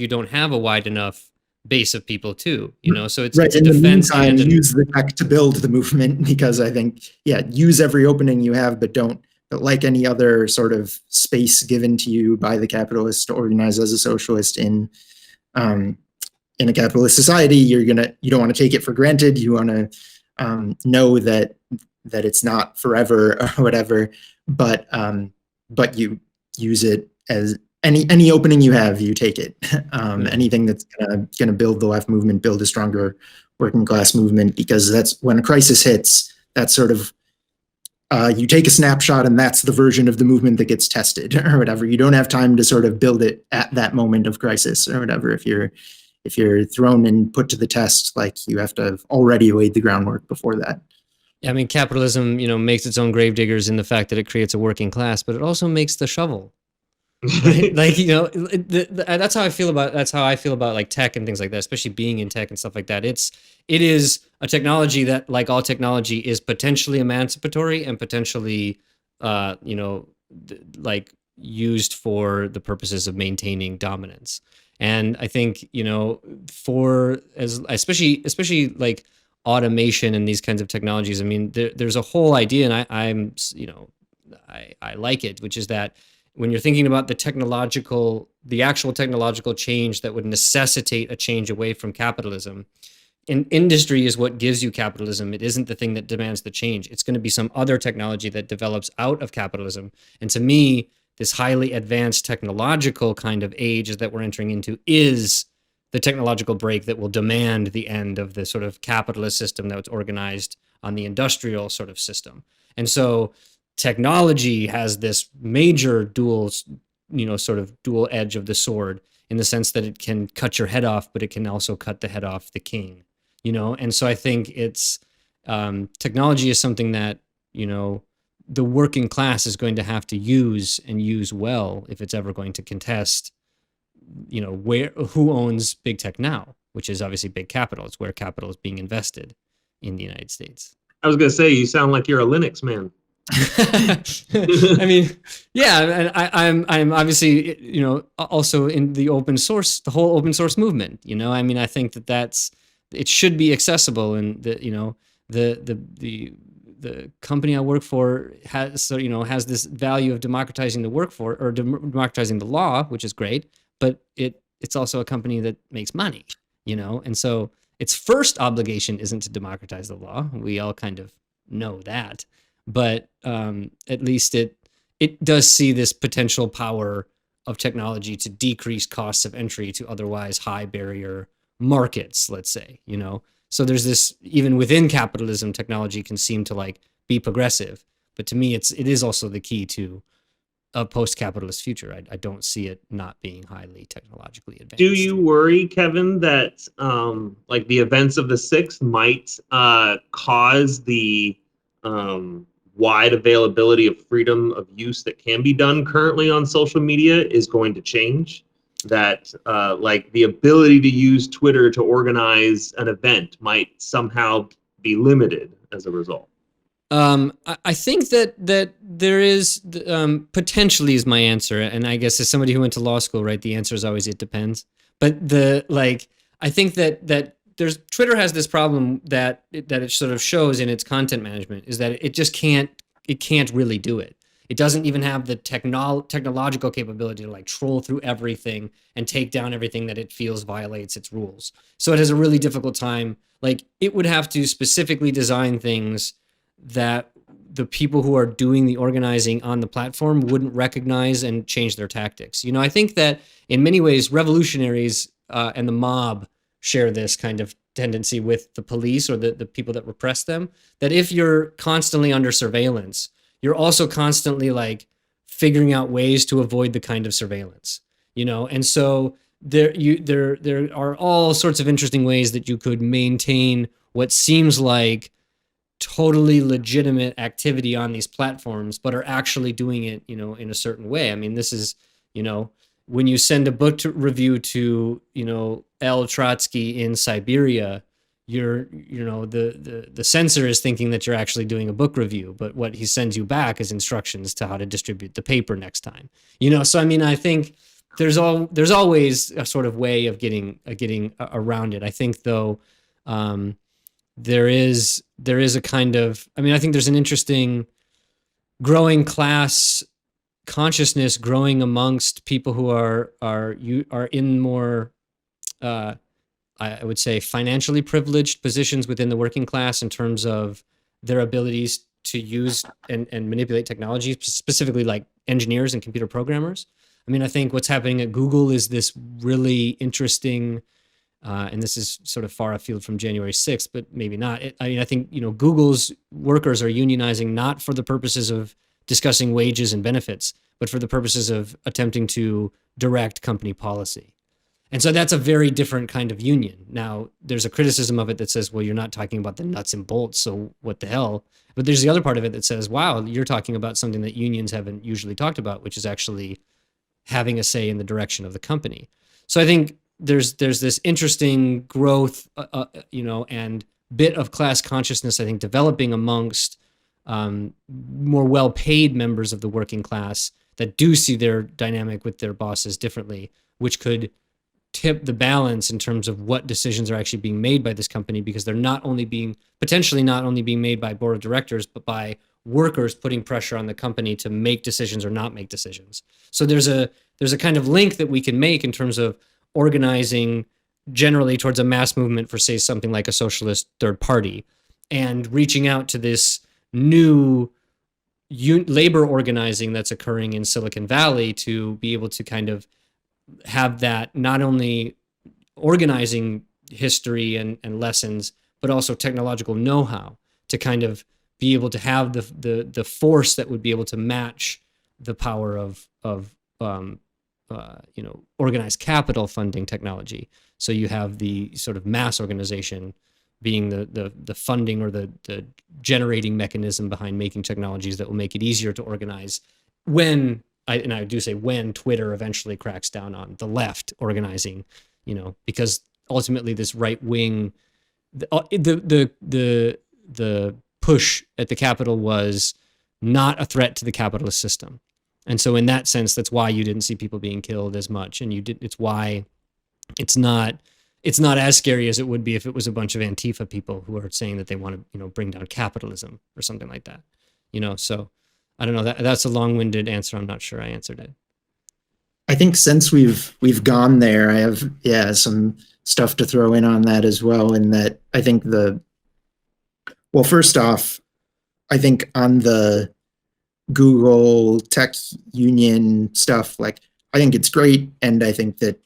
don't have a wide enough base of people too, so it's, right. It's a in defense. The meantime, use the tech to build the movement, because I think, use every opening you have, but like any other sort of space given to you by the capitalists to organize as a socialist in a capitalist society, you don't want to take it for granted. You want to know that it's not forever or whatever, but you use it as any opening you have, you take it. Anything that's gonna build the left movement, build a stronger working class movement, because that's when a crisis hits. That's sort of you take a snapshot, and that's the version of the movement that gets tested or whatever. You don't have time to sort of build it at that moment of crisis or whatever. If you're thrown and put to the test, like, you have to have already laid the groundwork before that. I mean, capitalism, makes its own gravediggers in the fact that it creates a working class, but it also makes the shovel. Right? Like, that's how I feel about like tech and things like that, especially being in tech and stuff like that. It is a technology that, like all technology, is potentially emancipatory and potentially, like, used for the purposes of maintaining dominance. And I think, especially like automation and these kinds of technologies, I mean, there's a whole idea, and I like it, which is that when you're thinking about the actual technological change that would necessitate a change away from capitalism, industry is what gives you capitalism. It isn't the thing that demands the change. It's going to be some other technology that develops out of capitalism. And to me, this highly advanced technological kind of age that we're entering into is the technological break that will demand the end of the sort of capitalist system that was organized on the industrial sort of system. And so technology has this major dual edge of the sword, in the sense that it can cut your head off, but it can also cut the head off the king, And so I think it's technology is something that, the working class is going to have to use well if it's ever going to contest, who owns big tech now, which is obviously big capital. It's where capital is being invested in the United States. I was gonna say, you sound like you're a Linux man. I mean, yeah, and I'm obviously, you know, also in the open source, the whole open source movement. You know, I mean, I think that it should be accessible, and the, you know, the company I work for has this value of democratizing the workforce, or democratizing the law, which is great, but it's also a company that makes money, you know, and so its first obligation isn't to democratize the law. We all kind of know that, but at least it does see this potential power of technology to decrease costs of entry to otherwise high barrier markets, let's say, you know. So there's this, even within capitalism, technology can seem to like be progressive, but to me, it is also the key to a post-capitalist future. I don't see it not being highly technologically advanced. Do you worry, Kevin, that like the events of the 6th might cause the wide availability of freedom of use that can be done currently on social media is going to change? That like the ability to use Twitter to organize an event might somehow be limited as a result? I think that there is potentially is my answer, and I guess as somebody who went to law school, right, the answer is always it depends. But I think that there's Twitter has this problem that it sort of shows in its content management, is that it just can't really do it. It doesn't even have the technological capability to like troll through everything and take down everything that it feels violates its rules. So it has a really difficult time. Like, it would have to specifically design things that the people who are doing the organizing on the platform wouldn't recognize and change their tactics. You know, I think that in many ways, revolutionaries and the mob share this kind of tendency with the police, or the people that repress them, that if you're constantly under surveillance, you're also constantly like figuring out ways to avoid the kind of surveillance, you know? And so there are all sorts of interesting ways that you could maintain what seems like totally legitimate activity on these platforms, but are actually doing it, you know, in a certain way. I mean, this is, you know, when you send a book review to, you know, L. Trotsky in Siberia, the censor is thinking that you're actually doing a book review, but what he sends you back is instructions to how to distribute the paper next time. You know, so I mean, I think there's always a sort of way of getting around it. I think though, there is a kind of, I mean, I think there's an interesting growing class consciousness growing amongst people who are in more I would say financially privileged positions within the working class in terms of their abilities to use and manipulate technology, specifically like engineers and computer programmers. I mean, I think what's happening at Google is this really interesting, and this is sort of far afield from January 6th, but maybe not. I think, you know, Google's workers are unionizing not for the purposes of discussing wages and benefits, but for the purposes of attempting to direct company policy. And so that's a very different kind of union. Now, there's a criticism of it that says, well, you're not talking about the nuts and bolts, so what the hell? But there's the other part of it that says, wow, you're talking about something that unions haven't usually talked about, which is actually having a say in the direction of the company. So I think there's this interesting growth, you know, and bit of class consciousness, I think, developing amongst more well-paid members of the working class that do see their dynamic with their bosses differently, which could tip the balance in terms of what decisions are actually being made by this company, because they're potentially not only being made by board of directors, but by workers putting pressure on the company to make decisions or not make decisions. So there's a kind of link that we can make in terms of organizing generally towards a mass movement for, say, something like a socialist third party, and reaching out to this new labor organizing that's occurring in Silicon Valley to be able to kind of have that not only organizing history and lessons, but also technological know-how to kind of be able to have the force that would be able to match the power of you know, organized capital funding technology. So you have the sort of mass organization being the funding or the generating mechanism behind making technologies that will make it easier to organize when I do say when Twitter eventually cracks down on the left organizing, you know, because ultimately this right-wing the push at the Capitol was not a threat to the capitalist system. And so in that sense, that's why you didn't see people being killed as much. And it's why it's not as scary as it would be if it was a bunch of Antifa people who are saying that they want to, bring down capitalism or something like that. So I don't know, that's a long-winded answer. I'm not sure I answered it. I think since we've gone there, I have some stuff to throw in on that as well. In that I think first off, I think on the Google Tech Union stuff, like I think it's great, and I think that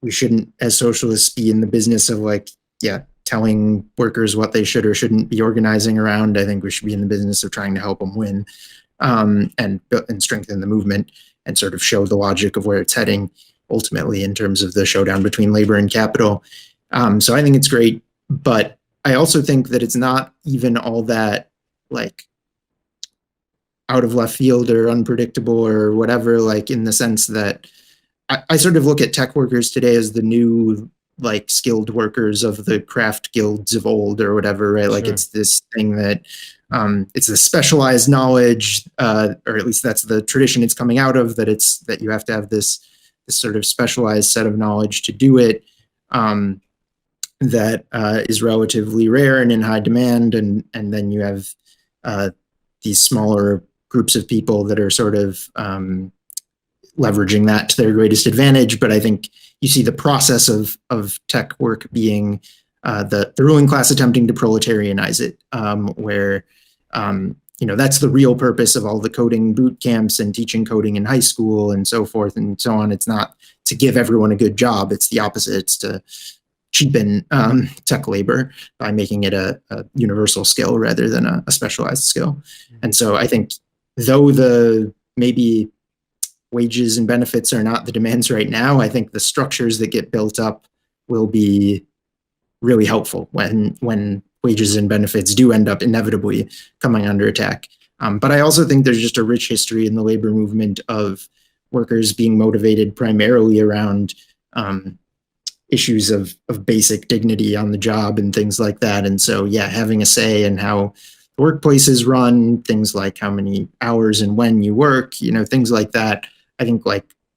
we shouldn't, as socialists, be in the business of telling workers what they should or shouldn't be organizing around. I think we should be in the business of trying to help them win, and strengthen the movement and sort of show the logic of where it's heading ultimately in terms of the showdown between labor and capital. So I think it's great, but I also think that it's not even all that out of left field or unpredictable or whatever, in the sense that I sort of look at tech workers today as the new skilled workers of the craft guilds of old or whatever, right? Sure. It's this thing that it's a specialized knowledge, or at least that's the tradition it's coming out of, that you have to have this sort of specialized set of knowledge to do it, that is relatively rare and in high demand, and then you have these smaller groups of people that are sort of leveraging that to their greatest advantage. But I think you see the process of tech work being the ruling class attempting to proletarianize it, where that's the real purpose of all the coding boot camps and teaching coding in high school and so forth and so on. It's not to give everyone a good job. It's the opposite. It's to cheapen tech labor by making it a universal skill rather than a specialized skill. And so I think though the maybe wages and benefits are not the demands right now, I think the structures that get built up will be really helpful when wages and benefits do end up inevitably coming under attack. But I also think there's just a rich history in the labor movement of workers being motivated primarily around issues of basic dignity on the job and things like that. And so, having a say in how workplaces run, things like how many hours and when you work, things like that. I think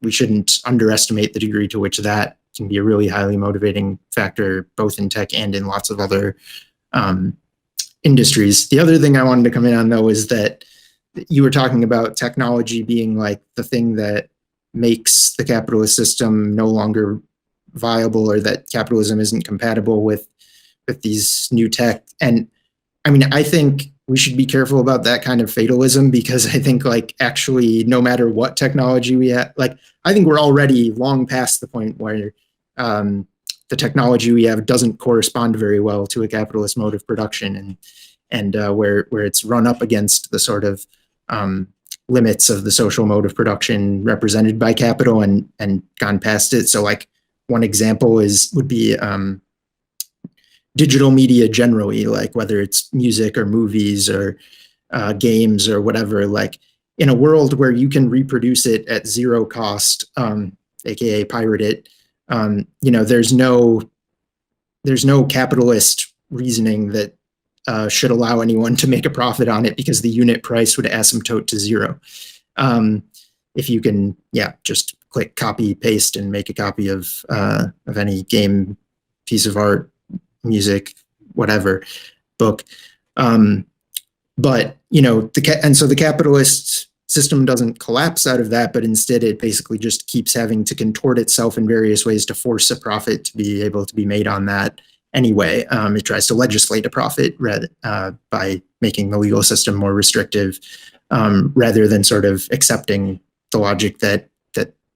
we shouldn't underestimate the degree to which that can be a really highly motivating factor, both in tech and in lots of other industries. The other thing I wanted to come in on, though, is that you were talking about technology being the thing that makes the capitalist system no longer viable, or that capitalism isn't compatible with these new tech. And I mean, I think we should be careful about that kind of fatalism, because I think actually no matter what technology we have, I think we're already long past the point where the technology we have doesn't correspond very well to a capitalist mode of production, and where it's run up against the sort of limits of the social mode of production represented by capital and gone past it. So one example would be digital media generally, whether it's music or movies or games or whatever, in a world where you can reproduce it at zero cost, aka pirate it, there's no capitalist reasoning that should allow anyone to make a profit on it, because the unit price would asymptote to zero. If you can, just click copy, paste, and make a copy of any game, piece of art, music, whatever, book. But and so the capitalist system doesn't collapse out of that, but instead it basically just keeps having to contort itself in various ways to force a profit to be able to be made on that anyway. It tries to legislate a profit by making the legal system more restrictive, rather than sort of accepting the logic that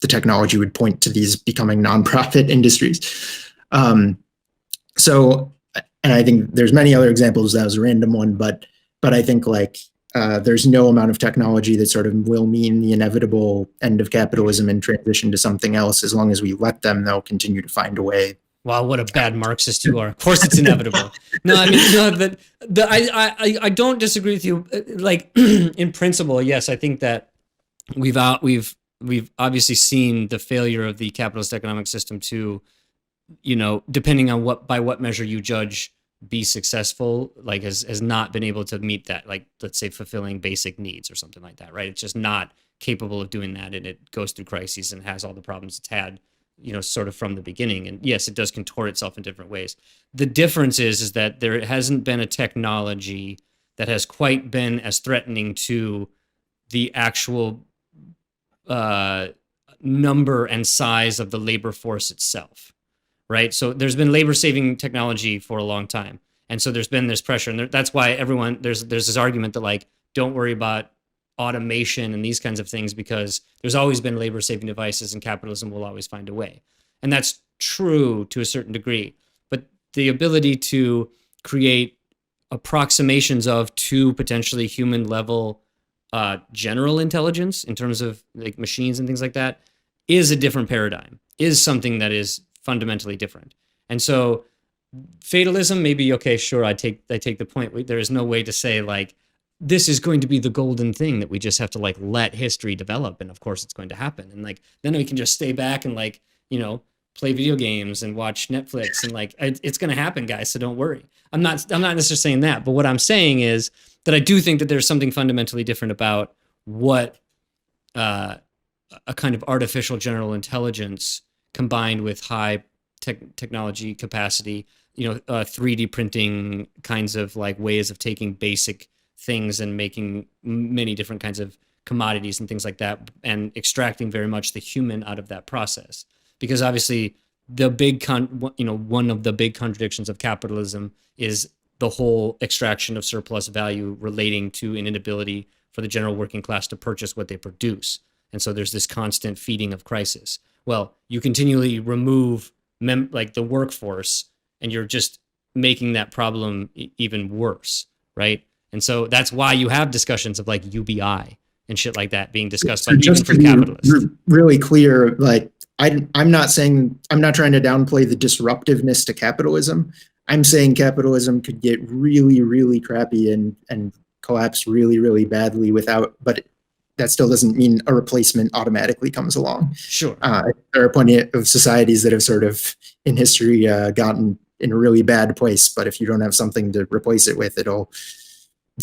the technology would point to these becoming nonprofit industries. So, and I think there's many other examples. That was a random one, but I think there's no amount of technology that sort of will mean the inevitable end of capitalism and transition to something else. As long as we let them, they'll continue to find a way. Wow, what a bad Marxist you are! Of course, it's inevitable. No, I mean, I don't disagree with you. In principle, yes, I think that we've obviously seen the failure of the capitalist economic system to, depending on by what measure you judge be successful, like has not been able to meet that, like let's say fulfilling basic needs or something like that, right? It's just not capable of doing that, and it goes through crises and has all the problems it's had, sort of from the beginning. And yes, it does contort itself in different ways. The difference is that there hasn't been a technology that has quite been as threatening to the actual number and size of the labor force itself, right? So there's been labor saving technology for a long time, and so there's been this pressure, and that's why there's this argument that like don't worry about automation and these kinds of things because there's always been labor saving devices and capitalism will always find a way, and that's true to a certain degree. But the ability to create approximations to potentially human level general intelligence in terms of like machines and things like that is a different paradigm, is something that is fundamentally different. And so fatalism, maybe, okay, sure, I take the point. There is no way to say like this is going to be the golden thing that we just have to like let history develop, and of course it's going to happen, and like then we can just stay back and like play video games and watch Netflix, and like it's going to happen, guys, so don't worry. I'm not necessarily saying that, but what I'm saying is that I do think that there's something fundamentally different about what a kind of artificial general intelligence combined with high technology capacity, 3D printing kinds of like ways of taking basic things and making many different kinds of commodities and things like that, and extracting very much the human out of that process. Because obviously the big one of the big contradictions of capitalism is the whole extraction of surplus value relating to an inability for the general working class to purchase what they produce. And so there's this constant feeding of crisis. Well, you continually remove like the workforce, and you're just making that problem even worse, right? And so that's why you have discussions of like UBI and shit like that being discussed by even from capitalists. Really clear, like I'm not trying to downplay the disruptiveness to capitalism. I'm saying capitalism could get really, really crappy and collapse really, really badly but that still doesn't mean a replacement automatically comes along. Sure. There are plenty of societies that have sort of in history gotten in a really bad place, but if you don't have something to replace it with, it'll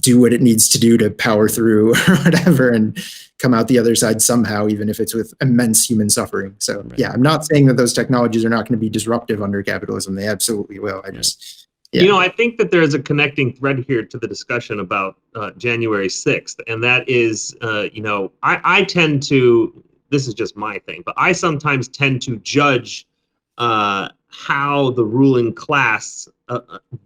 do what it needs to do to power through or whatever and come out the other side somehow, even if it's with immense human suffering. So right. Yeah, I'm not saying that those technologies are not going to be disruptive under capitalism. They absolutely will. I think that there's a connecting thread here to the discussion about January 6th. And that is, I tend to, this is just my thing, but I sometimes tend to judge how the ruling class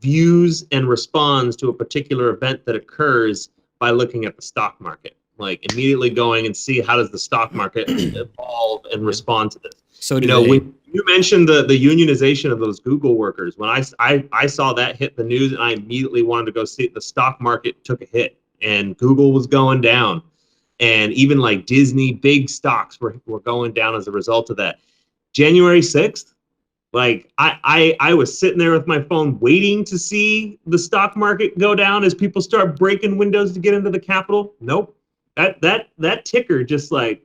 views and responds to a particular event that occurs by looking at the stock market, like immediately going and see how does the stock market evolve and respond to this. So when you mentioned the unionization of those Google workers, when I saw that hit the news, and I immediately wanted to go see it, the stock market took a hit and Google was going down, and even like Disney, big stocks were going down as a result of that. January 6th, like I was sitting there with my phone waiting to see the stock market go down as people start breaking windows to get into the Capitol. Nope. That ticker just like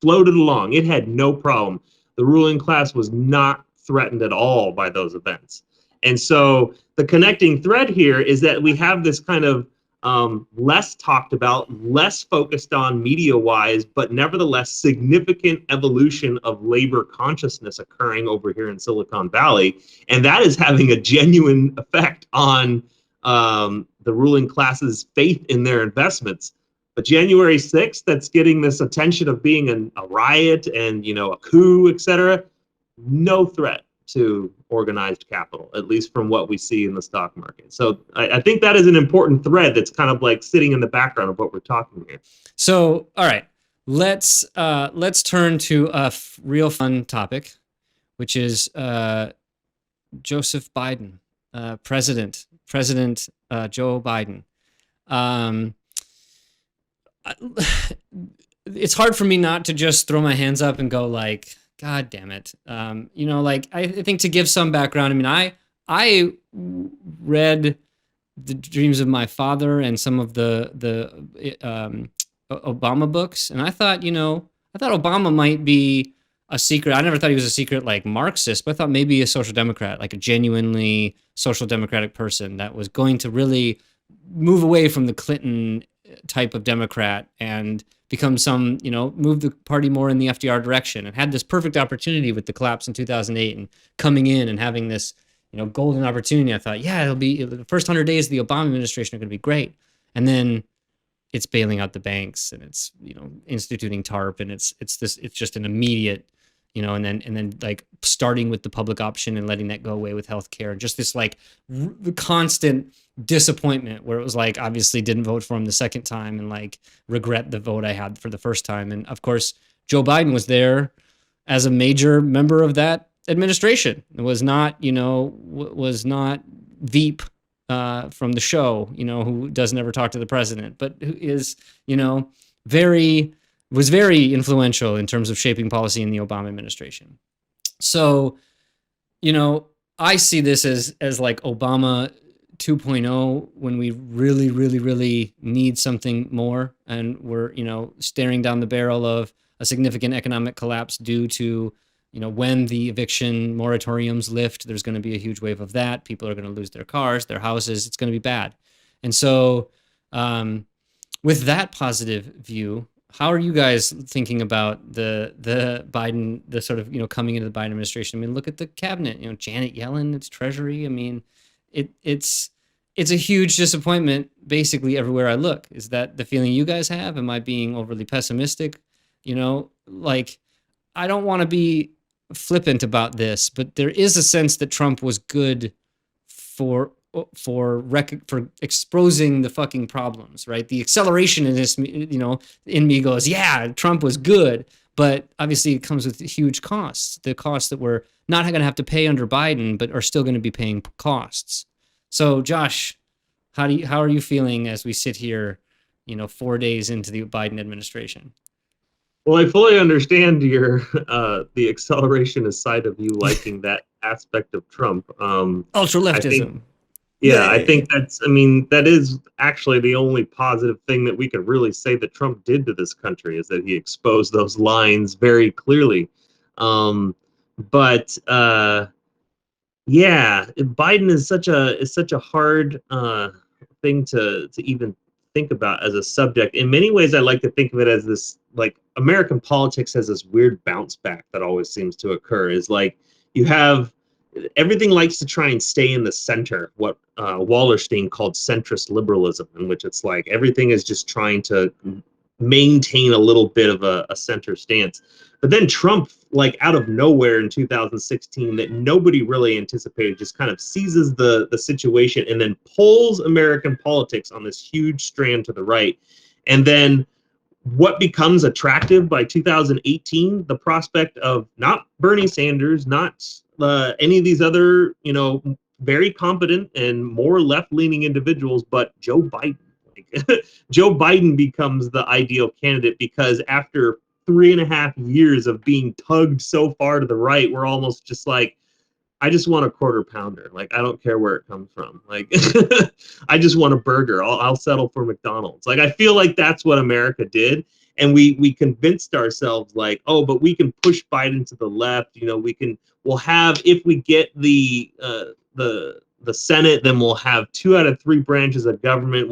floated along. It had no problem. The ruling class was not threatened at all by those events. And so the connecting thread here is that we have this kind of less talked about, less focused on media-wise, but nevertheless significant evolution of labor consciousness occurring over here in Silicon Valley. And that is having a genuine effect on the ruling class's faith in their investments. But January 6th, that's getting this attention of being a riot and, a coup, et cetera, no threat to organized capital, at least from what we see in the stock market. So I think that is an important thread that's kind of like sitting in the background of what we're talking here. So, all right, let's turn to a real fun topic, which is Joseph Biden, President Joe Biden. It's hard for me not to just throw my hands up and go like, God damn it. I think to give some background, I read The Dreams of My Father and some of the Obama books, and I thought Obama might be a secret. I never thought he was a secret like Marxist, but I thought maybe a social democrat, like a genuinely social democratic person that was going to really move away from the Clinton type of Democrat and become some, move the party more in the FDR direction, and had this perfect opportunity with the collapse in 2008 and coming in and having this, golden opportunity. I thought, yeah, it'll be the first 100 days of the Obama administration are going to be great. And then it's bailing out the banks, and it's, instituting TARP, and it's just an immediate, and then like starting with the public option and letting that go away with healthcare, and just this like constant disappointment where it was like, obviously didn't vote for him the second time and like regret the vote I had for the first time. And of course, Joe Biden was there as a major member of that administration. It was not, was not Veep from the show, who doesn't ever talk to the president, but who is, was very influential in terms of shaping policy in the Obama administration. So, I see this as like Obama 2.0 when we really, really, really need something more, and we're, staring down the barrel of a significant economic collapse due to, when the eviction moratoriums lift, there's going to be a huge wave of that. People are going to lose their cars, their houses. It's going to be bad. And so with that positive view, how are you guys thinking about the Biden, the sort of, coming into the Biden administration? I mean, look at the cabinet, Janet Yellen, it's Treasury. I mean, it's a huge disappointment basically everywhere I look. Is that the feeling you guys have? Am I being overly pessimistic? Like, I don't want to be flippant about this, but there is a sense that Trump was good for exposing the fucking problems, right? The acceleration in this, in me goes, yeah, Trump was good, but obviously it comes with huge costs. The costs that we're not going to have to pay under Biden, but are still going to be paying costs. So, Josh, how are you feeling as we sit here, 4 days into the Biden administration? Well, I fully understand your the acceleration side of you liking that aspect of Trump. Ultra leftism. I think that is actually the only positive thing that we could really say that Trump did to this country, is that he exposed those lines very clearly. But Biden is such a hard thing to even think about as a subject. In many ways, I like to think of it as this, like, American politics has this weird bounce back that always seems to occur. Is like you have everything likes to try and stay in the center, what Wallerstein called centrist liberalism, in which it's like everything is just trying to maintain a little bit of a center stance. But then Trump, like out of nowhere in 2016, that nobody really anticipated, just kind of seizes the situation and then pulls American politics on this huge strand to the right. And then what becomes attractive by 2018, the prospect of not Bernie Sanders, not any of these other, very competent and more left-leaning individuals, but Joe Biden. Joe Biden becomes the ideal candidate, because after 3.5 years of being tugged so far to the right, we're almost just like, I just want a quarter pounder. Like, I don't care where it comes from. Like, I just want a burger. I'll settle for McDonald's. Like, I feel like that's what America did. And we convinced ourselves, like, oh, but we can push Biden to the left. We'll have, if we get the Senate, then we'll have 2 out of 3 branches of government.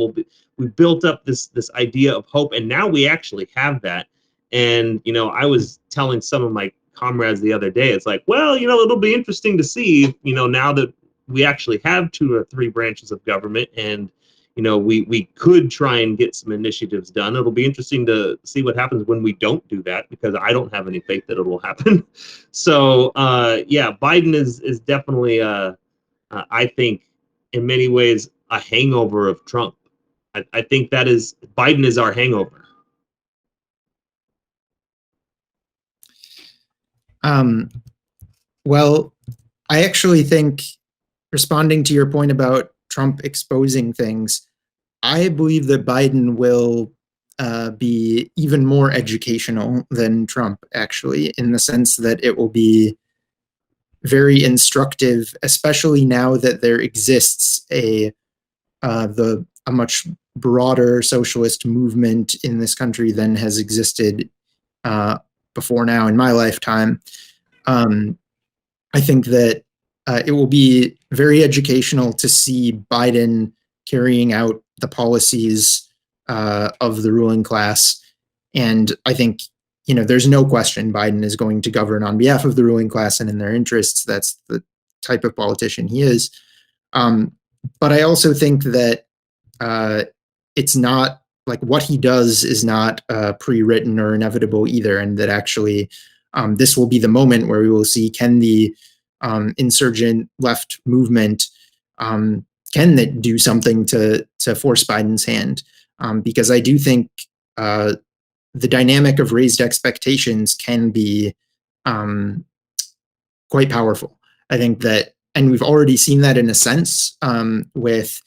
We built up this idea of hope, and now we actually have that. And I was telling some of my comrades the other day, it's like, well, it'll be interesting to see, now that we actually have 2 or 3 branches of government, and we could try and get some initiatives done. It'll be interesting to see what happens when we don't do that, because I don't have any faith that it will happen. So Biden is definitely I think in many ways a hangover of Trump. I think Biden is our hangover. Well, I actually think, responding to your point about Trump exposing things, I believe that Biden will be even more educational than Trump, actually, in the sense that it will be very instructive, especially now that there exists a much broader socialist movement in this country than has existed before now in my lifetime. I think that it will be very educational to see Biden carrying out the policies of the ruling class. And I think, there's no question Biden is going to govern on behalf of the ruling class and in their interests. That's the type of politician he is. But I also think that it's not like what he does is not pre-written or inevitable either, and that actually this will be the moment where we will see, can the insurgent left movement can that do something to force Biden's hand? Because I do think the dynamic of raised expectations can be quite powerful. I think that, and we've already seen that in a sense with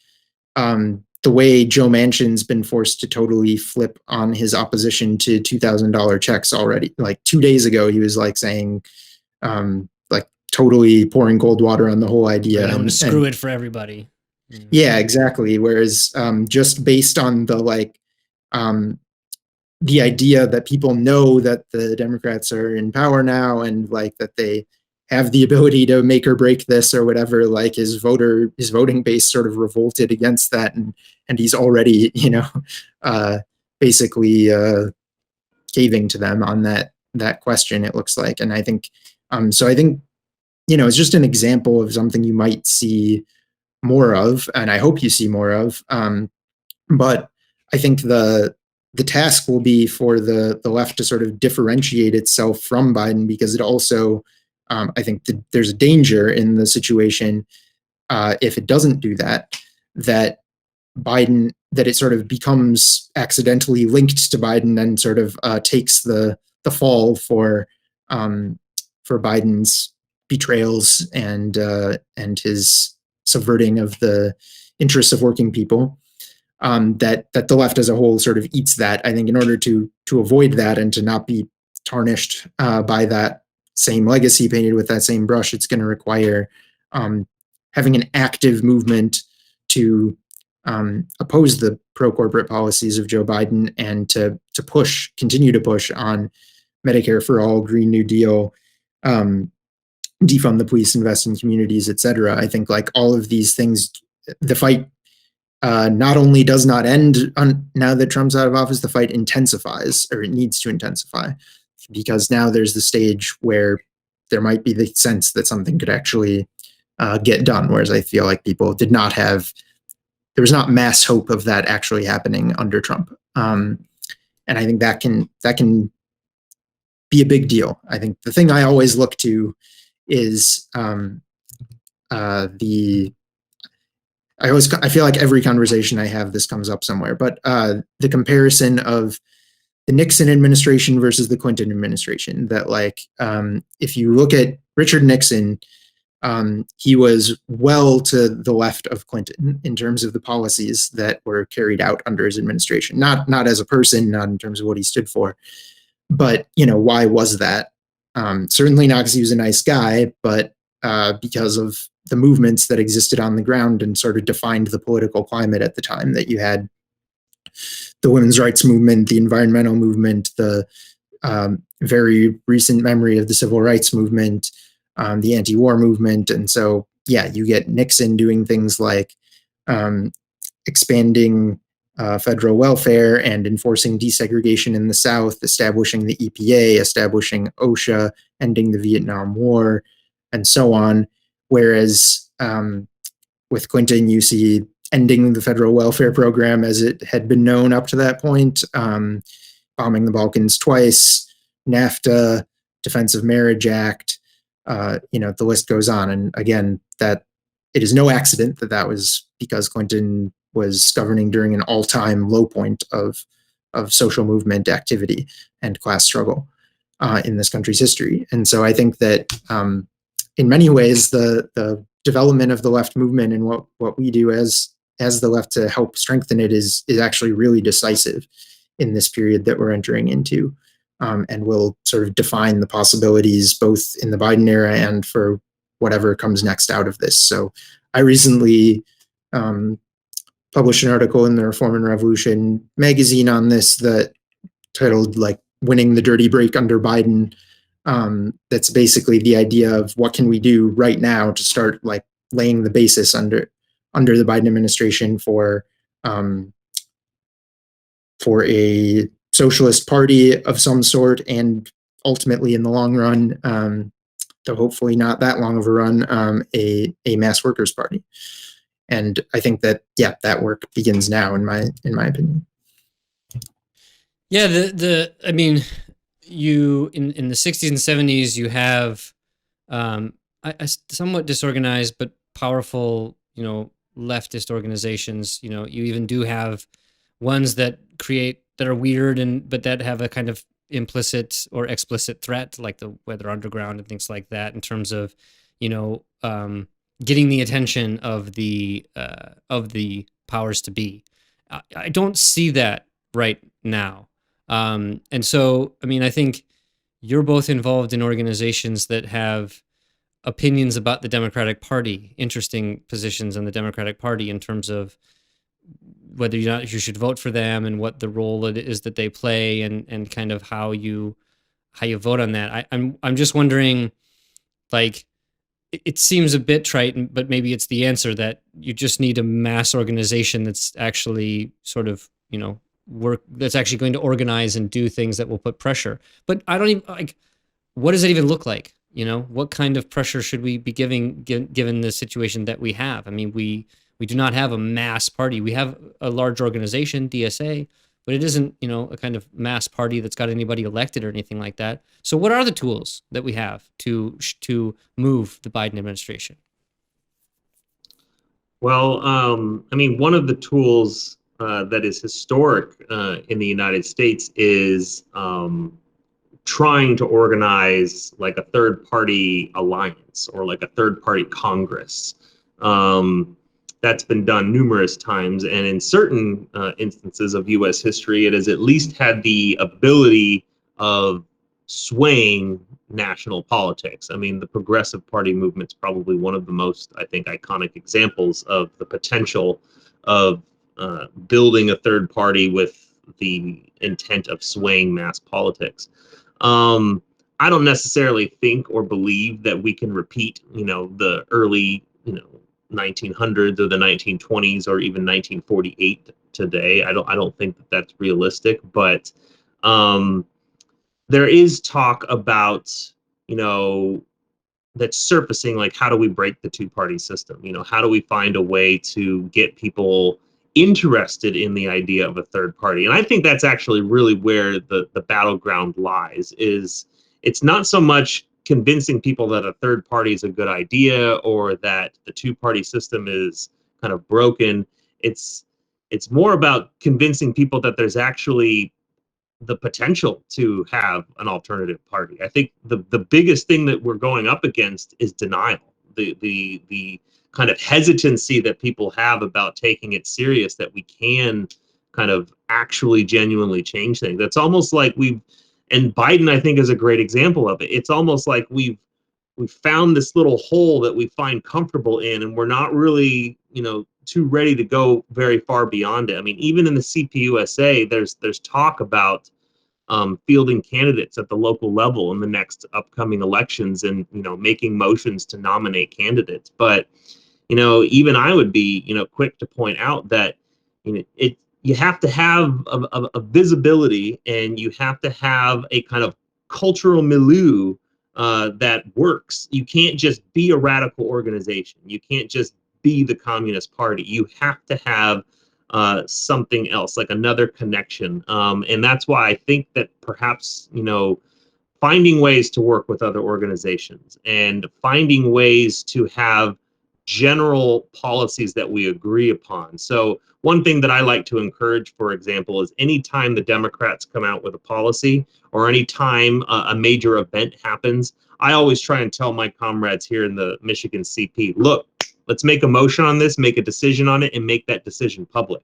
the way Joe Manchin's been forced to totally flip on his opposition to $2,000 checks already. Like 2 days ago, he was like saying, like totally pouring cold water on the whole idea. I'm going to screw it for everybody. Yeah, exactly. Whereas just based on the idea that people know that the Democrats are in power now and like that they have the ability to make or break this or whatever, like his voting base sort of revolted against that. And he's already, basically caving to them on that question, it looks like. And I think, so I think, it's just an example of something you might see more of, and I hope you see more of. But I think the task will be for the left to sort of differentiate itself from Biden, because it also, I think there's a danger in the situation if it doesn't do that, that it sort of becomes accidentally linked to Biden and sort of takes the fall for Biden's betrayals and his subverting of the interests of working people. That the left as a whole sort of eats that. I think in order to avoid that and to not be tarnished by that same legacy painted with that same brush, it's going to require having an active movement to oppose the pro-corporate policies of Joe Biden and to continue to push on Medicare for all, Green New Deal, defund the police, invest in communities, etc. I think like all of these things, the fight not only does not end now that Trump's out of office, the fight intensifies, or it needs to intensify, because now there's the stage where there might be the sense that something could actually get done. Whereas I feel like people did not have, there was not mass hope of that actually happening under Trump. And I think that can be a big deal. I think the thing I always look to is I feel like every conversation I have, this comes up somewhere, but the comparison of the Nixon administration versus the Clinton administration, that like, if you look at Richard Nixon, he was well to the left of Clinton in terms of the policies that were carried out under his administration, not as a person, not in terms of what he stood for, but, why was that? Certainly not because he was a nice guy, but because of the movements that existed on the ground and sort of defined the political climate at the time, that you had the women's rights movement, the environmental movement, the very recent memory of the civil rights movement, the anti-war movement. And so, yeah, you get Nixon doing things like expanding federal welfare and enforcing desegregation in the South, establishing the EPA, establishing OSHA, ending the Vietnam War, and so on. Whereas with Clinton, you see ending the federal welfare program as it had been known up to that point, bombing the Balkans twice, NAFTA, Defense of Marriage Act, the list goes on. And again, that it is no accident that was because Clinton was governing during an all-time low point of social movement activity and class struggle in this country's history. And so I think that in many ways, the development of the left movement and what we do as the left to help strengthen it is actually really decisive in this period that we're entering into, and will sort of define the possibilities both in the Biden era and for whatever comes next out of this. So I recently published an article in the Reform and Revolution magazine on this that titled like winning the dirty break under Biden. That's basically the idea of what can we do right now to start like laying the basis under the Biden administration for a socialist party of some sort, and ultimately in the long run, though hopefully not that long of a run, a mass workers party. And I think that that work begins now, in my opinion. Yeah, I mean, you in the 60s and 70s, you have a somewhat disorganized but powerful, leftist organizations. You even do have ones that are weird but that have a kind of implicit or explicit threat, like the Weather Underground and things like that, in terms of, getting the attention of the powers to be. I don't see that right now. And so, I mean, I think you're both involved in organizations that have opinions about the Democratic Party, interesting positions on the Democratic Party in terms of whether or not you should vote for them and what the role it is that they play, and kind of how you vote on that. I'm just wondering, like, it seems a bit trite, but maybe it's the answer, that you just need a mass organization that's actually sort of, work, that's actually going to organize and do things that will put pressure. But I don't even, like, what does it even look like? What kind of pressure should we be giving, given the situation that we have? I mean, we do not have a mass party. We have a large organization, DSA, but it isn't, a kind of mass party that's got anybody elected or anything like that. So what are the tools that we have to move the Biden administration? Well, I mean, one of the tools that is historic in the United States is trying to organize like a third party alliance or like a third party Congress. That's been done numerous times, and in certain instances of U.S. history, it has at least had the ability of swaying national politics. I mean, the Progressive Party movement's probably one of the most, I think, iconic examples of the potential of building a third party with the intent of swaying mass politics. I don't necessarily think or believe that we can repeat, the early, 1900s or the 1920s or even 1948 today. I don't think that that's realistic, but there is talk about, that's surfacing, like, how do we break the two-party system? How do we find a way to get people interested in the idea of a third party? And I think that's actually really where the battleground lies. Is it's not so much convincing people that a third party is a good idea or that the two-party system is kind of broken. It's more about convincing people that there's actually the potential to have an alternative party. I think the biggest thing that we're going up against is denial. The kind of hesitancy that people have about taking it serious, that we can kind of actually genuinely change things. That's almost like and Biden, I think, is a great example of it. It's almost like we've found this little hole that we find comfortable in, and we're not really, too ready to go very far beyond it. I mean, even in the CPUSA, there's talk about fielding candidates at the local level in the next upcoming elections, and making motions to nominate candidates. But even I would be quick to point out that you have to have a visibility, and you have to have a kind of cultural milieu that works. You can't just be a radical organization. You can't just be the Communist Party. You have to have something else, like another connection. And that's why I think that perhaps, finding ways to work with other organizations and finding ways to have general policies that we agree upon. So one thing that I like to encourage, for example, is anytime the Democrats come out with a policy, or anytime a major event happens, I always try and tell my comrades here in the Michigan CP, look, let's make a motion on this, make a decision on it, and make that decision public.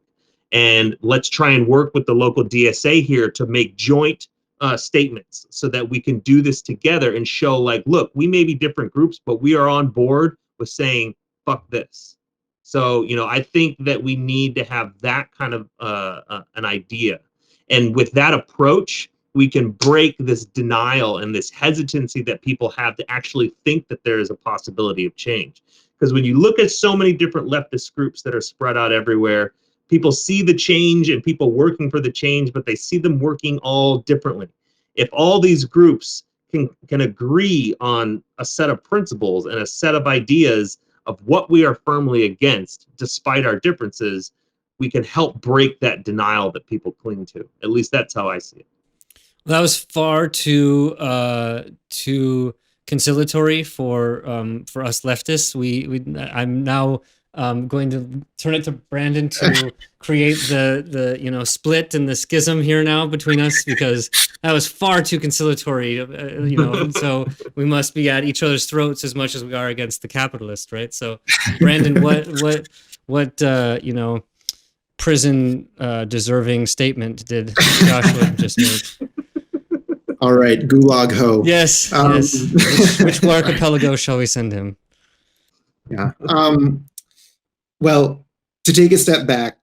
And let's try and work with the local DSA here to make joint statements so that we can do this together and show, like, look, we may be different groups, but we are on board with saying, fuck this. So, I think that we need to have that kind of an idea. And with that approach, we can break this denial and this hesitancy that people have to actually think that there is a possibility of change. Because when you look at so many different leftist groups that are spread out everywhere, people see the change and people working for the change, but they see them working all differently. If all these groups can agree on a set of principles and a set of ideas of what we are firmly against, despite our differences, we can help break that denial that people cling to. At least that's how I see it. That was far too conciliatory for us leftists. I'm now going to turn it to Brandon to create the split and the schism here now between us, because that was far too conciliatory. So we must be at each other's throats as much as we are against the capitalist, right? So, Brandon, what prison deserving statement did Joshua just make? All right, Gulag Ho. Yes, yes. Which archipelago shall we send him? Yeah. Well, to take a step back,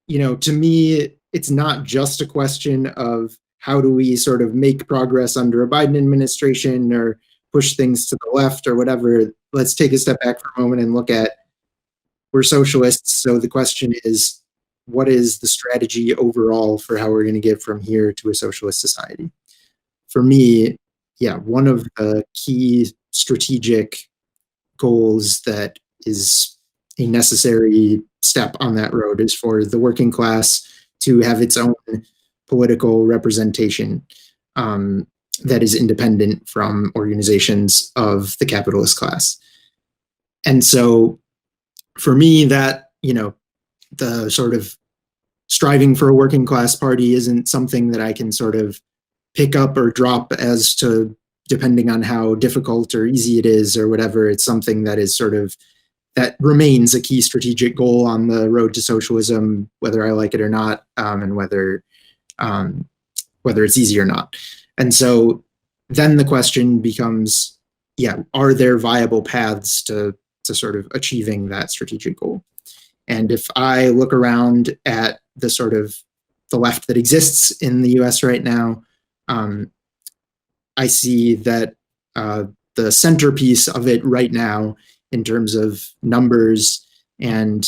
to me, it's not just a question of how do we sort of make progress under a Biden administration or push things to the left or whatever. Let's take a step back for a moment and look at, we're socialists. So the question is, what is the strategy overall for how we're going to get from here to a socialist society? For me, one of the key strategic goals that is a necessary step on that road is for the working class to have its own political representation that is independent from organizations of the capitalist class. And so for me, that, the sort of striving for a working class party isn't something that I can sort of pick up or drop as to depending on how difficult or easy it is or whatever. It's something that is sort of, that remains a key strategic goal on the road to socialism, whether I like it or not, and whether it's easy or not. And so then the question becomes, are there viable paths to sort of achieving that strategic goal? And if I look around at the sort of the left that exists in the US right now, I see that the centerpiece of it right now, in terms of numbers and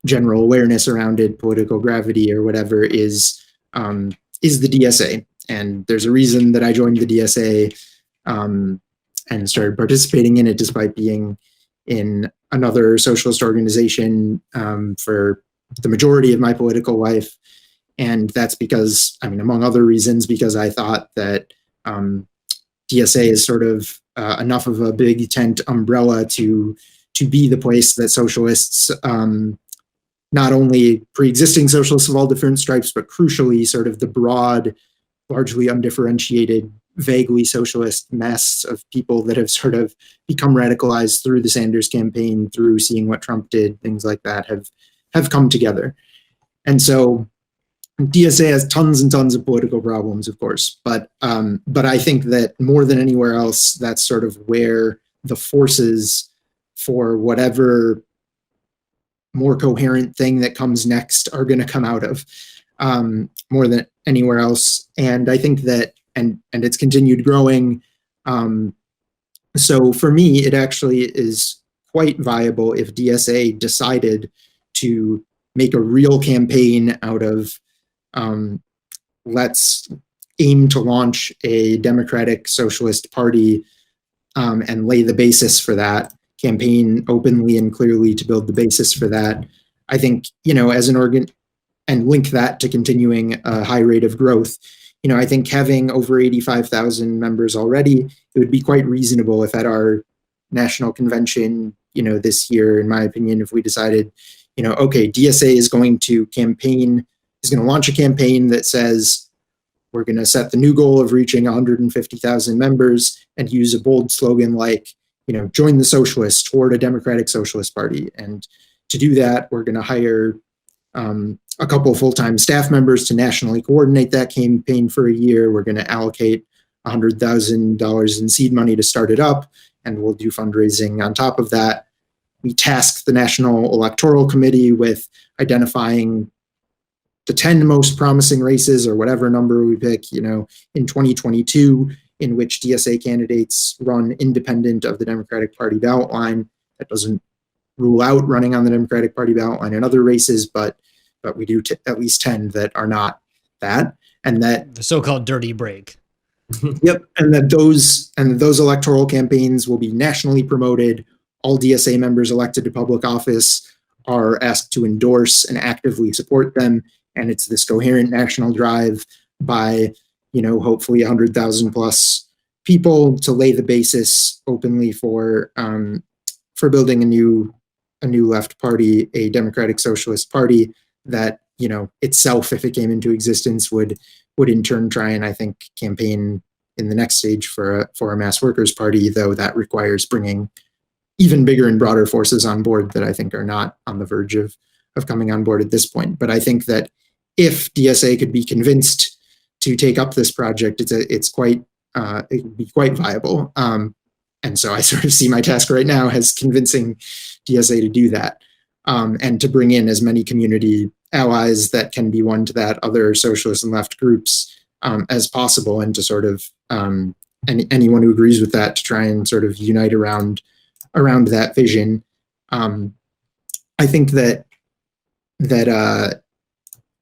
general awareness around it, political gravity or whatever, is the DSA. And there's a reason that I joined the DSA and started participating in it, despite being in another socialist organization for the majority of my political life. And that's because, among other reasons, because I thought that DSA is sort of enough of a big tent umbrella to be the place that socialists, not only pre-existing socialists of all different stripes, but crucially sort of the broad, largely undifferentiated, vaguely socialist mess of people that have sort of become radicalized through the Sanders campaign, through seeing what Trump did, things like that have come together. And so DSA has tons and tons of political problems, of course, but I think that more than anywhere else, that's sort of where the forces for whatever more coherent thing that comes next are going to come out of, more than anywhere else. And I think that, and it's continued growing. So for me, it actually is quite viable if DSA decided to make a real campaign out of let's aim to launch a democratic socialist party and lay the basis for that, campaign openly and clearly to build the basis for that. I think, as an organ, and link that to continuing a high rate of growth, I think having over 85,000 members already, it would be quite reasonable if at our national convention, this year, in my opinion, if we decided, okay, DSA is going to launch a campaign that says we're going to set the new goal of reaching 150,000 members and use a bold slogan like, join the socialists toward a democratic socialist party. And to do that, we're going to hire a couple of full-time staff members to nationally coordinate that campaign for a year. We're going to allocate $100,000 in seed money to start it up, and we'll do fundraising on top of that. We tasked the National Electoral Committee with identifying the 10 most promising races or whatever number we pick, in 2022, in which DSA candidates run independent of the Democratic Party ballot line. That doesn't rule out running on the Democratic Party ballot line in other races, but we do at least 10 that are not that, and that The so-called dirty break. Yep, and that those electoral campaigns will be nationally promoted. All DSA members elected to public office are asked to endorse and actively support them, and it's this coherent national drive by, hopefully 100,000 plus people to lay the basis openly for building a new left party, a democratic socialist party that, itself, if it came into existence, would in turn try and, I think, campaign in the next stage for a mass workers party, though that requires bringing even bigger and broader forces on board that I think are not on the verge of coming on board at this point. But I think that if DSA could be convinced to take up this project, it would be quite viable. And so I sort of see my task right now as convincing DSA to do that, and to bring in as many community allies that can be won to that, other socialist and left groups, as possible, and to sort of anyone who agrees with that to try and sort of unite around that vision. I think that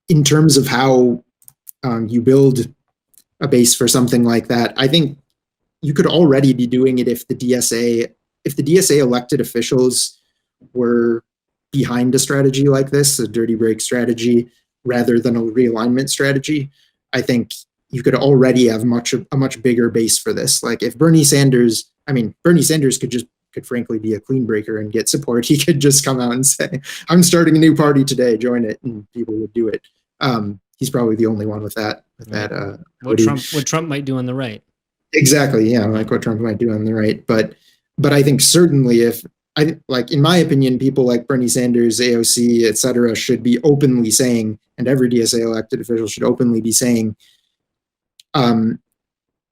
in terms of how you build a base for something like that, I think you could already be doing it if the DSA elected officials were behind a strategy like this, a dirty break strategy, rather than a realignment strategy. I think you could already have a much bigger base for this. Like if Bernie Sanders could frankly be a clean breaker and get support. He could just come out and say, I'm starting a new party today, join it, and people would do it. He's probably the only one with that. What Trump might do on the right. Exactly, yeah, like what Trump might do on the right. But I think certainly in my opinion, people like Bernie Sanders, AOC, et cetera, should be openly saying, and every DSA elected official should openly be saying, the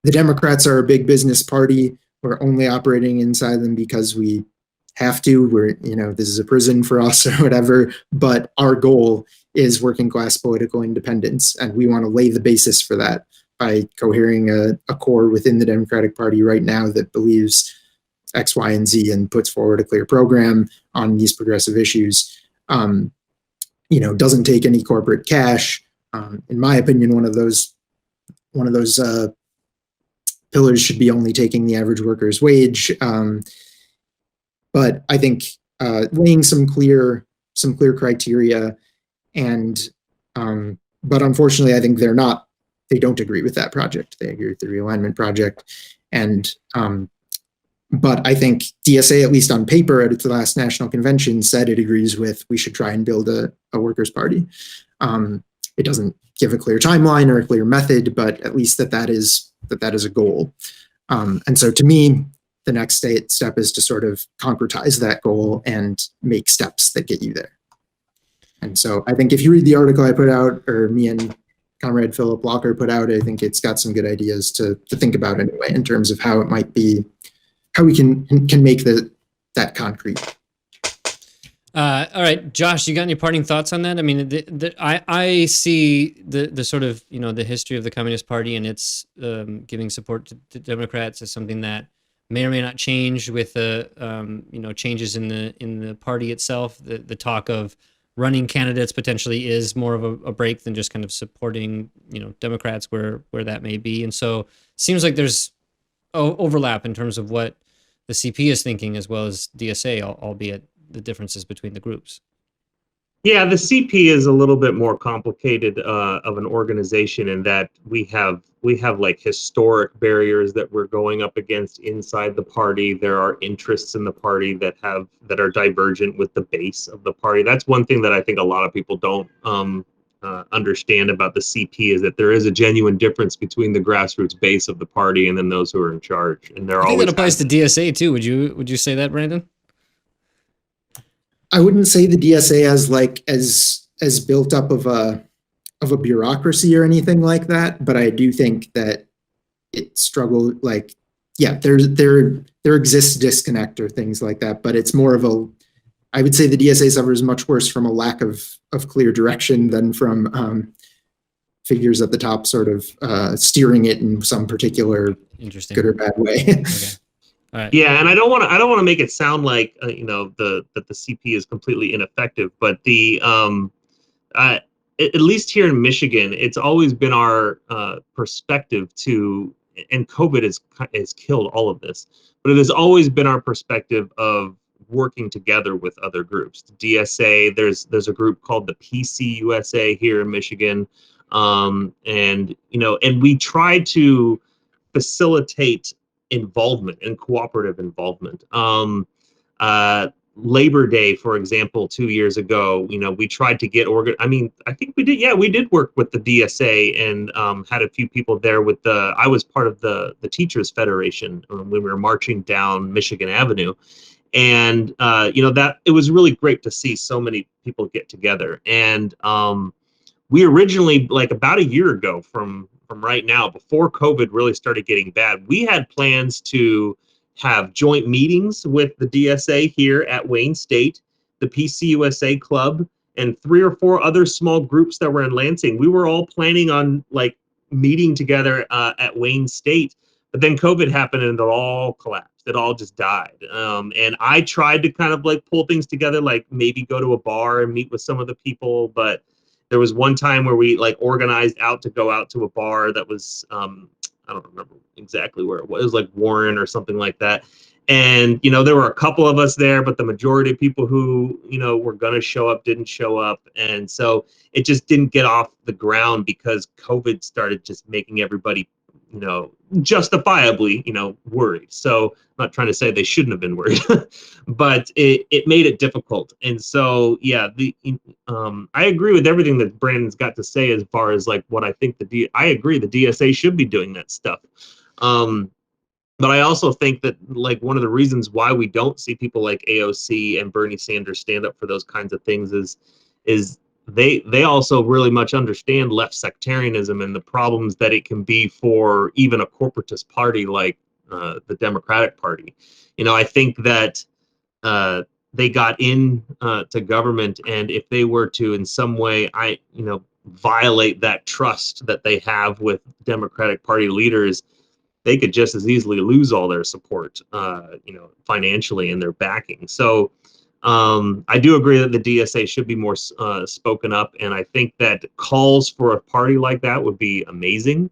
Democrats are a big business party. We're only operating inside them because we have to. This is a prison for us or whatever. But our goal is working class political independence, and we want to lay the basis for that by cohering a core within the Democratic Party right now that believes X, Y, and Z and puts forward a clear program on these progressive issues. Doesn't take any corporate cash. In my opinion, one of those pillars should be only taking the average worker's wage. But I think laying some clear criteria, and but unfortunately, I think they don't agree with that project. They agree with the realignment project, and but I think DSA, at least on paper, at its last national convention, said it agrees with we should try and build a workers' party. It doesn't give a clear timeline or a clear method, but at least that is a goal. And so to me, the next step is to sort of concretize that goal and make steps that get you there. And so I think if you read the article I put out, or me and Comrade Philip Locker put out, I think it's got some good ideas to think about anyway, in terms of how it might be, how we can make that concrete. All right, Josh, you got any parting thoughts on that? I mean, I see the sort of, the history of the Communist Party and its giving support to Democrats as something that may or may not change with changes in the party itself. The talk of running candidates potentially is more of a break than just kind of supporting, Democrats where that may be. And so it seems like there's overlap in terms of what the CP is thinking as well as DSA, albeit the differences between the groups. Yeah, the CP is a little bit more complicated of an organization in that we have like historic barriers that we're going up against inside the party. There are interests in the party that are divergent with the base of the party. That's one thing that I think a lot of people don't understand about the CP, is that there is a genuine difference between the grassroots base of the party and then those who are in charge. And I think that applies to DSA too. Would you say that, Brandon? I wouldn't say the DSA as built up of a bureaucracy or anything like that, but I do think that it struggled. There exists disconnect or things like that, but it's more of I would say the DSA suffers much worse from a lack of clear direction than from figures at the top sort of steering it in some particular Interesting. good or bad way. Okay. All right. Yeah, and I don't want to make it sound like that the CP is completely ineffective, but at least here in Michigan, it's always been our perspective to, and COVID has killed all of this, but it has always been our perspective of working together with other groups. The DSA, there's a group called the PCUSA here in Michigan, and we try to facilitate involvement and cooperative involvement. Labor Day, for example, 2 years ago, we tried to get I think we did. Yeah, we did work with the DSA and had a few people there with I was part of the Teachers Federation when we were marching down Michigan Avenue. And, that it was really great to see so many people get together. And we originally, like about a year ago from right now, before COVID really started getting bad, we had plans to have joint meetings with the DSA here at Wayne State, the PCUSA Club, and 3 or 4 other small groups that were in Lansing. We were all planning on like meeting together at Wayne State, but then COVID happened and it all collapsed. It all just died. And I tried to kind of like pull things together, like maybe go to a bar and meet with some of the people, but there was one time where we like organized to go out to a bar that was I don't remember exactly where it was. It was like Warren or something like that. And, there were a couple of us there, but the majority of people who, were going to show up didn't show up. And so it just didn't get off the ground because COVID started just making everybody, justifiably, worried. So I'm not trying to say they shouldn't have been worried, but it made it difficult. And so, yeah, I agree with everything that Brandon's got to say as far as like what I think I agree the DSA should be doing that stuff. But I also think that like one of the reasons why we don't see people like AOC and Bernie Sanders stand up for those kinds of things is they also really much understand left sectarianism and the problems that it can be for even a corporatist party like the Democratic Party. I think that they got in to government, and if they were to in some way violate that trust that they have with Democratic Party leaders, they could just as easily lose all their support, financially and their backing. So I do agree that the DSA should be more spoken up, and I think that calls for a party like that would be amazing.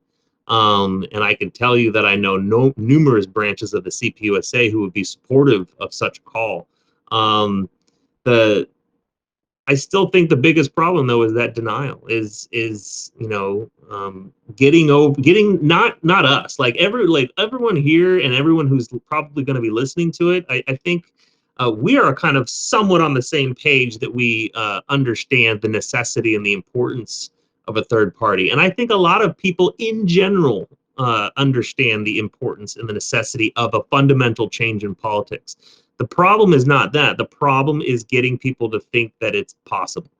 And I can tell you that I know numerous branches of the CPUSA who would be supportive of such a call. I still think the biggest problem though is that denial is getting not us, like everyone here and everyone who's probably going to be listening to it. I think we are kind of somewhat on the same page that we understand the necessity and the importance of a third party. And I think a lot of people in general understand the importance and the necessity of a fundamental change in politics. The problem is not that. The problem is getting people to think that it's possible.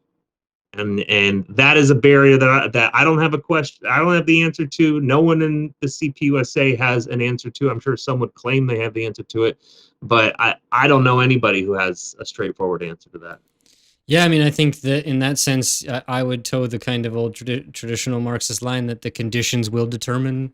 And that is a barrier that I don't have a question. I don't have the answer to. No one in the CPUSA has an answer to. I'm sure some would claim they have the answer to it, but I don't know anybody who has a straightforward answer to that. Yeah, I mean, I think that in that sense, I would toe the kind of old traditional Marxist line that the conditions will determine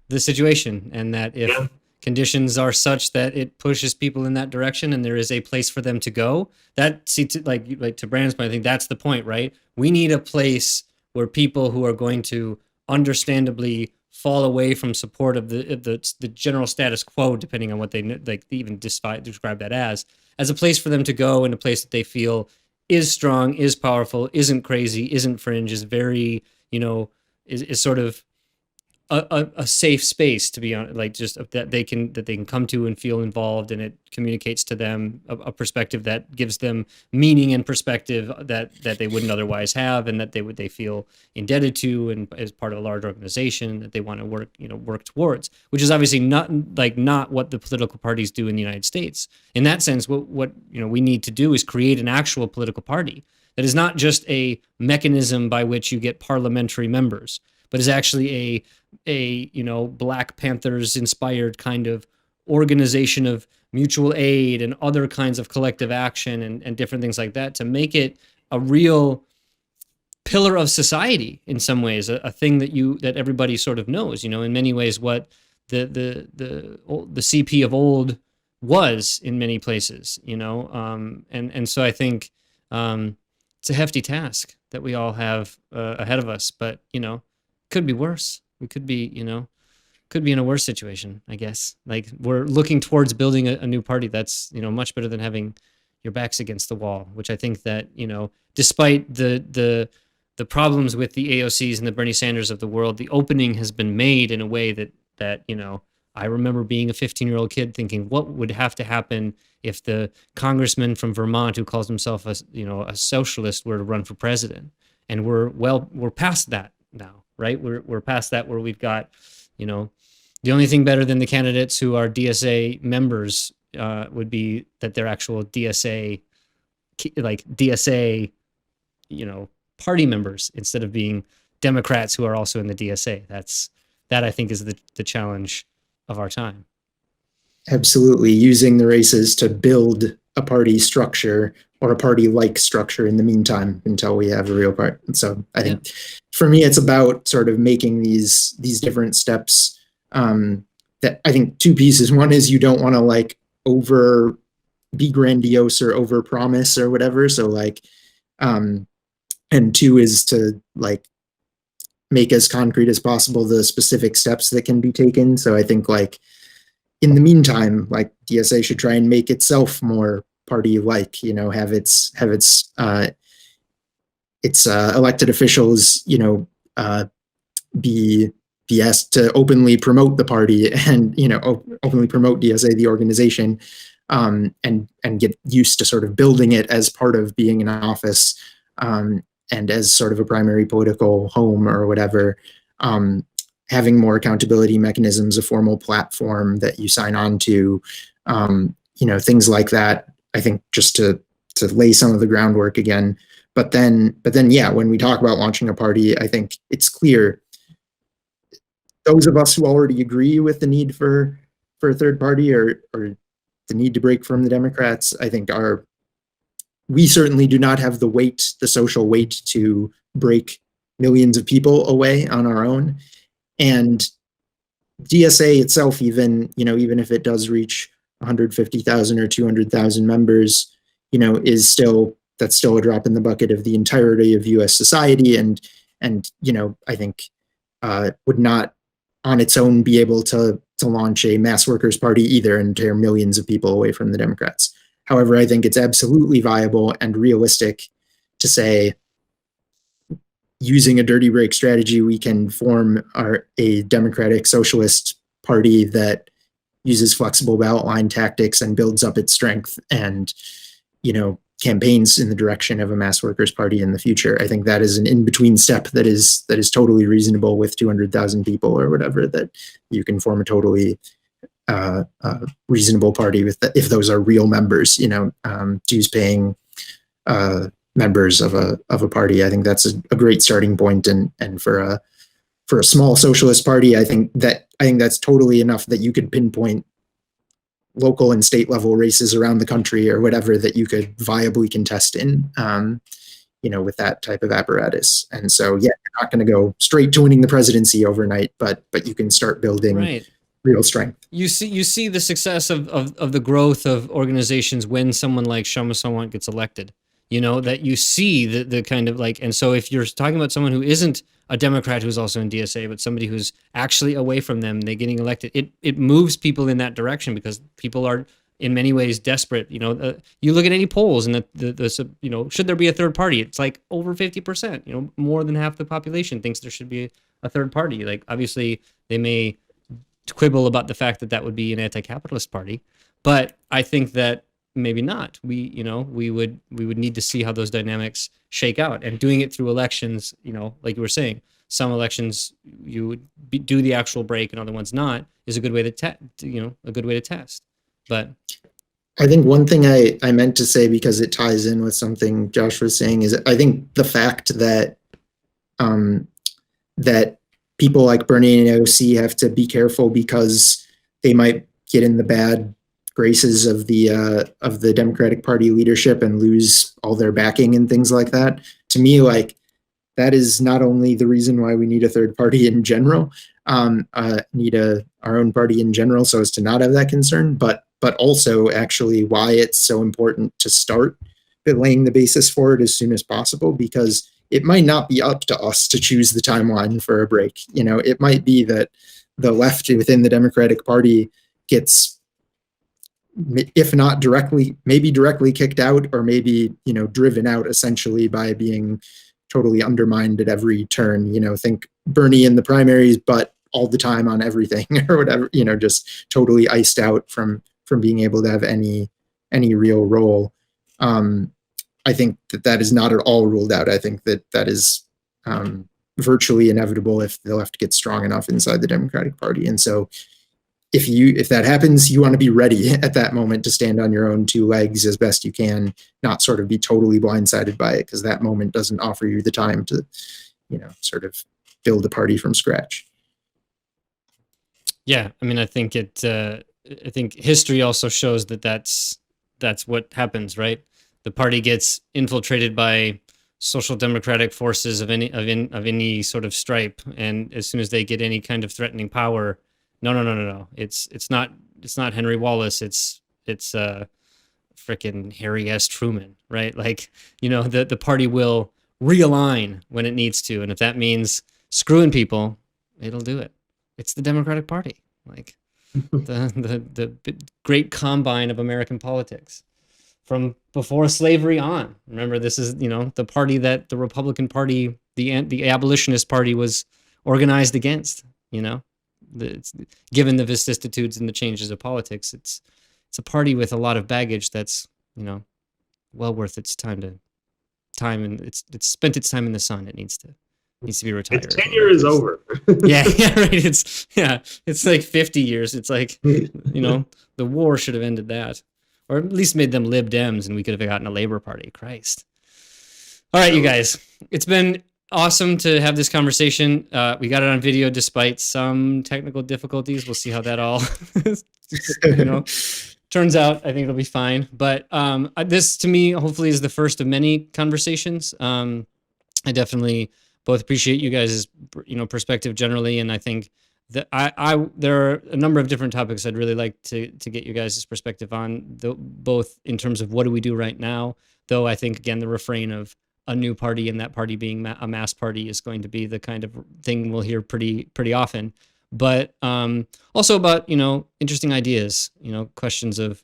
the situation, and that if conditions are such that it pushes people in that direction and there is a place for them to go, like to Brandon's point, I think that's the point, right? We need a place where people who are going to understandably fall away from support of the general status quo, depending on what they like even describe that as a place for them to go, and a place that they feel is strong, is powerful, isn't crazy, isn't fringe, is very, is sort of a safe space to be on, like just that they can come to and feel involved, and it communicates to them a perspective that gives them meaning and perspective that they wouldn't otherwise have, and that they feel indebted to, and as part of a large organization that they want to work towards, which is obviously not what the political parties do in the United States. In that sense, what we need to do is create an actual political party that is not just a mechanism by which you get parliamentary members, but is actually a Black Panthers inspired kind of organization of mutual aid and other kinds of collective action and different things like that to make it a real pillar of society in some ways, a thing that everybody sort of knows, in many ways what the CP of old was in many places, and so I think it's a hefty task that we all have ahead of us, but could be worse. We could be in a worse situation, I guess. Like, we're looking towards building a new party that's much better than having your backs against the wall, which I think that despite the problems with the AOCs and the Bernie Sanders of the world, the opening has been made in a way that I remember being a 15-year-old kid thinking, what would have to happen if the congressman from Vermont who calls himself a socialist were to run for president? And we're past that now, right? We're past that, where we've got, the only thing better than the candidates who are DSA members would be that they're actual DSA, party members, instead of being Democrats who are also in the DSA. That I think is the challenge of our time. Absolutely. Using the races to build a party structure or a party-like structure in the meantime until we have a real party. And so I think for me, it's about sort of making these different steps. That I think two pieces. One is you don't want to be grandiose or over promise or whatever. So and two is to make as concrete as possible the specific steps that can be taken. So I think in the meantime, DSA should try and make itself more party-like, have its elected officials, be asked to openly promote the party and, openly promote DSA, the organization, and get used to sort of building it as part of being in office, and as sort of a primary political home or whatever, having more accountability mechanisms, a formal platform that you sign on to, things like that. I think just to lay some of the groundwork again. But then, yeah, when we talk about launching a party, I think it's clear those of us who already agree with the need for a third party or the need to break from the Democrats, I think we certainly do not have the social weight to break millions of people away on our own. And DSA itself, even if it does reach 150,000 or 200,000 members, that's still a drop in the bucket of the entirety of U.S. society. And I think would not on its own be able to launch a mass workers' party either and tear millions of people away from the Democrats. However, I think it's absolutely viable and realistic to say, using a dirty break strategy, we can form a democratic socialist party that uses flexible ballot line tactics and builds up its strength and, campaigns in the direction of a mass workers' party in the future. I think that is an in-between step that is totally reasonable with 200,000 people or whatever, that you can form a totally reasonable party if those are real members, dues paying members of a party. I think that's a great starting point. And for a small socialist party, I think that's totally enough that you could pinpoint local and state level races around the country or whatever that you could viably contest in, with that type of apparatus. And so, yeah, you're not going to go straight to winning the presidency overnight, but you can start building real strength. You see the success of the growth of organizations when someone like Shama Sawant gets elected. That you see the kind of and so if you're talking about someone who isn't a Democrat who's also in DSA, but somebody who's actually away from them, they're getting elected, it moves people in that direction because people are in many ways desperate. You look at any polls and should there be a third party? It's over 50%, more than half the population thinks there should be a third party. Obviously they may quibble about the fact that would be an anti-capitalist party, but I think that maybe not. We would need to see how those dynamics shake out, and doing it through elections, like you were saying, some elections you would do the actual break and other ones not, is a good way to test. But I think one thing I meant to say, because it ties in with something Josh was saying, is I think the fact that that people like Bernie and AOC have to be careful because they might get in the bad graces of the Democratic Party leadership and lose all their backing and things like that. To me, like, that is not only the reason why we need a third party in general, need our own party in general, so as to not have that concern, but also actually why it's so important to start laying the basis for it as soon as possible, because it might not be up to us to choose the timeline for a break. You know, it might be that the left within the Democratic Party gets, if not directly, maybe directly kicked out, or maybe, you know, driven out essentially by being totally undermined at every turn. You know, think Bernie in the primaries, but all the time on everything or whatever, you know, just totally iced out from being able to have any real role. I think that is not at all ruled out. I think that is virtually inevitable if the left gets strong enough inside the Democratic Party. And so if that happens, you want to be ready at that moment to stand on your own two legs as best you can, not sort of be totally blindsided by it, because that moment doesn't offer you the time to, you know, sort of build a party from scratch. Yeah, I mean, I think I think history also shows that that's what happens, right? The party gets infiltrated by social democratic forces of any sort of stripe, and as soon as they get any kind of threatening power, no. It's not Henry Wallace. It's frickin' Harry S. Truman, right? Like, you know, the party will realign when it needs to, and if that means screwing people, it'll do it. It's the Democratic Party, like the great combine of American politics from before slavery on. Remember, this is, you know, the party that the Republican Party, the abolitionist party, was organized against. You know, given the vicissitudes and the changes of politics, it's a party with a lot of baggage that's, you know, well worth its time, and it's spent its time in the sun. It needs to be retired. Its tenure is over. yeah, right. It's like 50 years. It's like, you know, the war should have ended that, or at least made them Lib Dems, and we could have gotten a Labor Party. Christ. All right, you guys, it's been awesome to have this conversation. We got it on video despite some technical difficulties. We'll see how that all, you know, turns out. I think it'll be fine. But this, to me, hopefully is the first of many conversations. I definitely both appreciate you guys' perspective generally, and I think that there are a number of different topics I'd really like to get you guys' perspective on, both in terms of what do we do right now, though I think, again, the refrain of a new party and that party being a mass party is going to be the kind of thing we'll hear pretty often, but also about, you know, interesting ideas, you know, questions of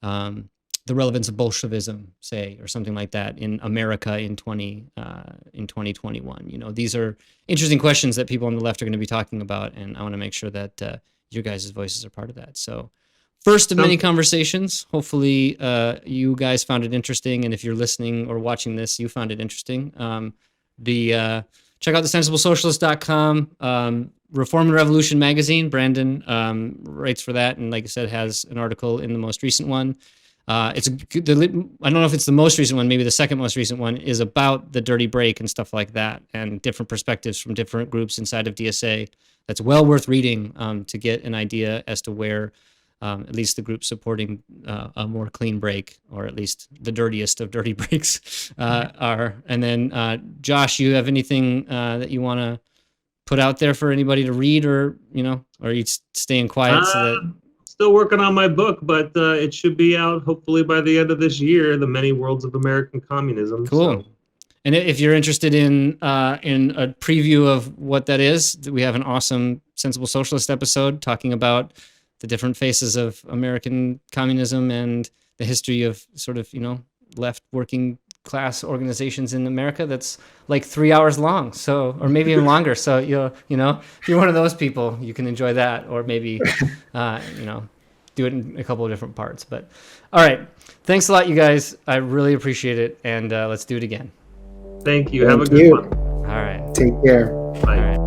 the relevance of Bolshevism, say, or something like that in America in 2021. You know, these are interesting questions that people on the left are going to be talking about, and I want to make sure that your guys' voices are part of that. So, first of many conversations. Hopefully, you guys found it interesting, and if you're listening or watching this, you found it interesting. Check out thesensiblesocialist.com. Reform and Revolution magazine. Brandon writes for that, and like I said, has an article in the most recent one. I don't know if it's the most recent one, maybe the second most recent one, is about the dirty break and stuff like that, and different perspectives from different groups inside of DSA. That's well worth reading to get an idea as to where at least the group supporting a more clean break, or at least the dirtiest of dirty breaks, are. And then, Josh, you have anything that you want to put out there for anybody to read, or, you know, or are you staying quiet so that... Still working on my book, but it should be out hopefully by the end of this year, The Many Worlds of American Communism. Cool. So. And if you're interested in a preview of what that is, we have an awesome Sensible Socialist episode talking about the different faces of American communism and the history of sort of, you know, left working class organizations in America. That's like 3 hours long, so, or maybe even longer. So you know, if you're one of those people, you can enjoy that, or maybe you know, do it in a couple of different parts. But all right, thanks a lot, you guys. I really appreciate it, and let's do it again. Thank you. Have a good one. All right. Take care. Bye. All right.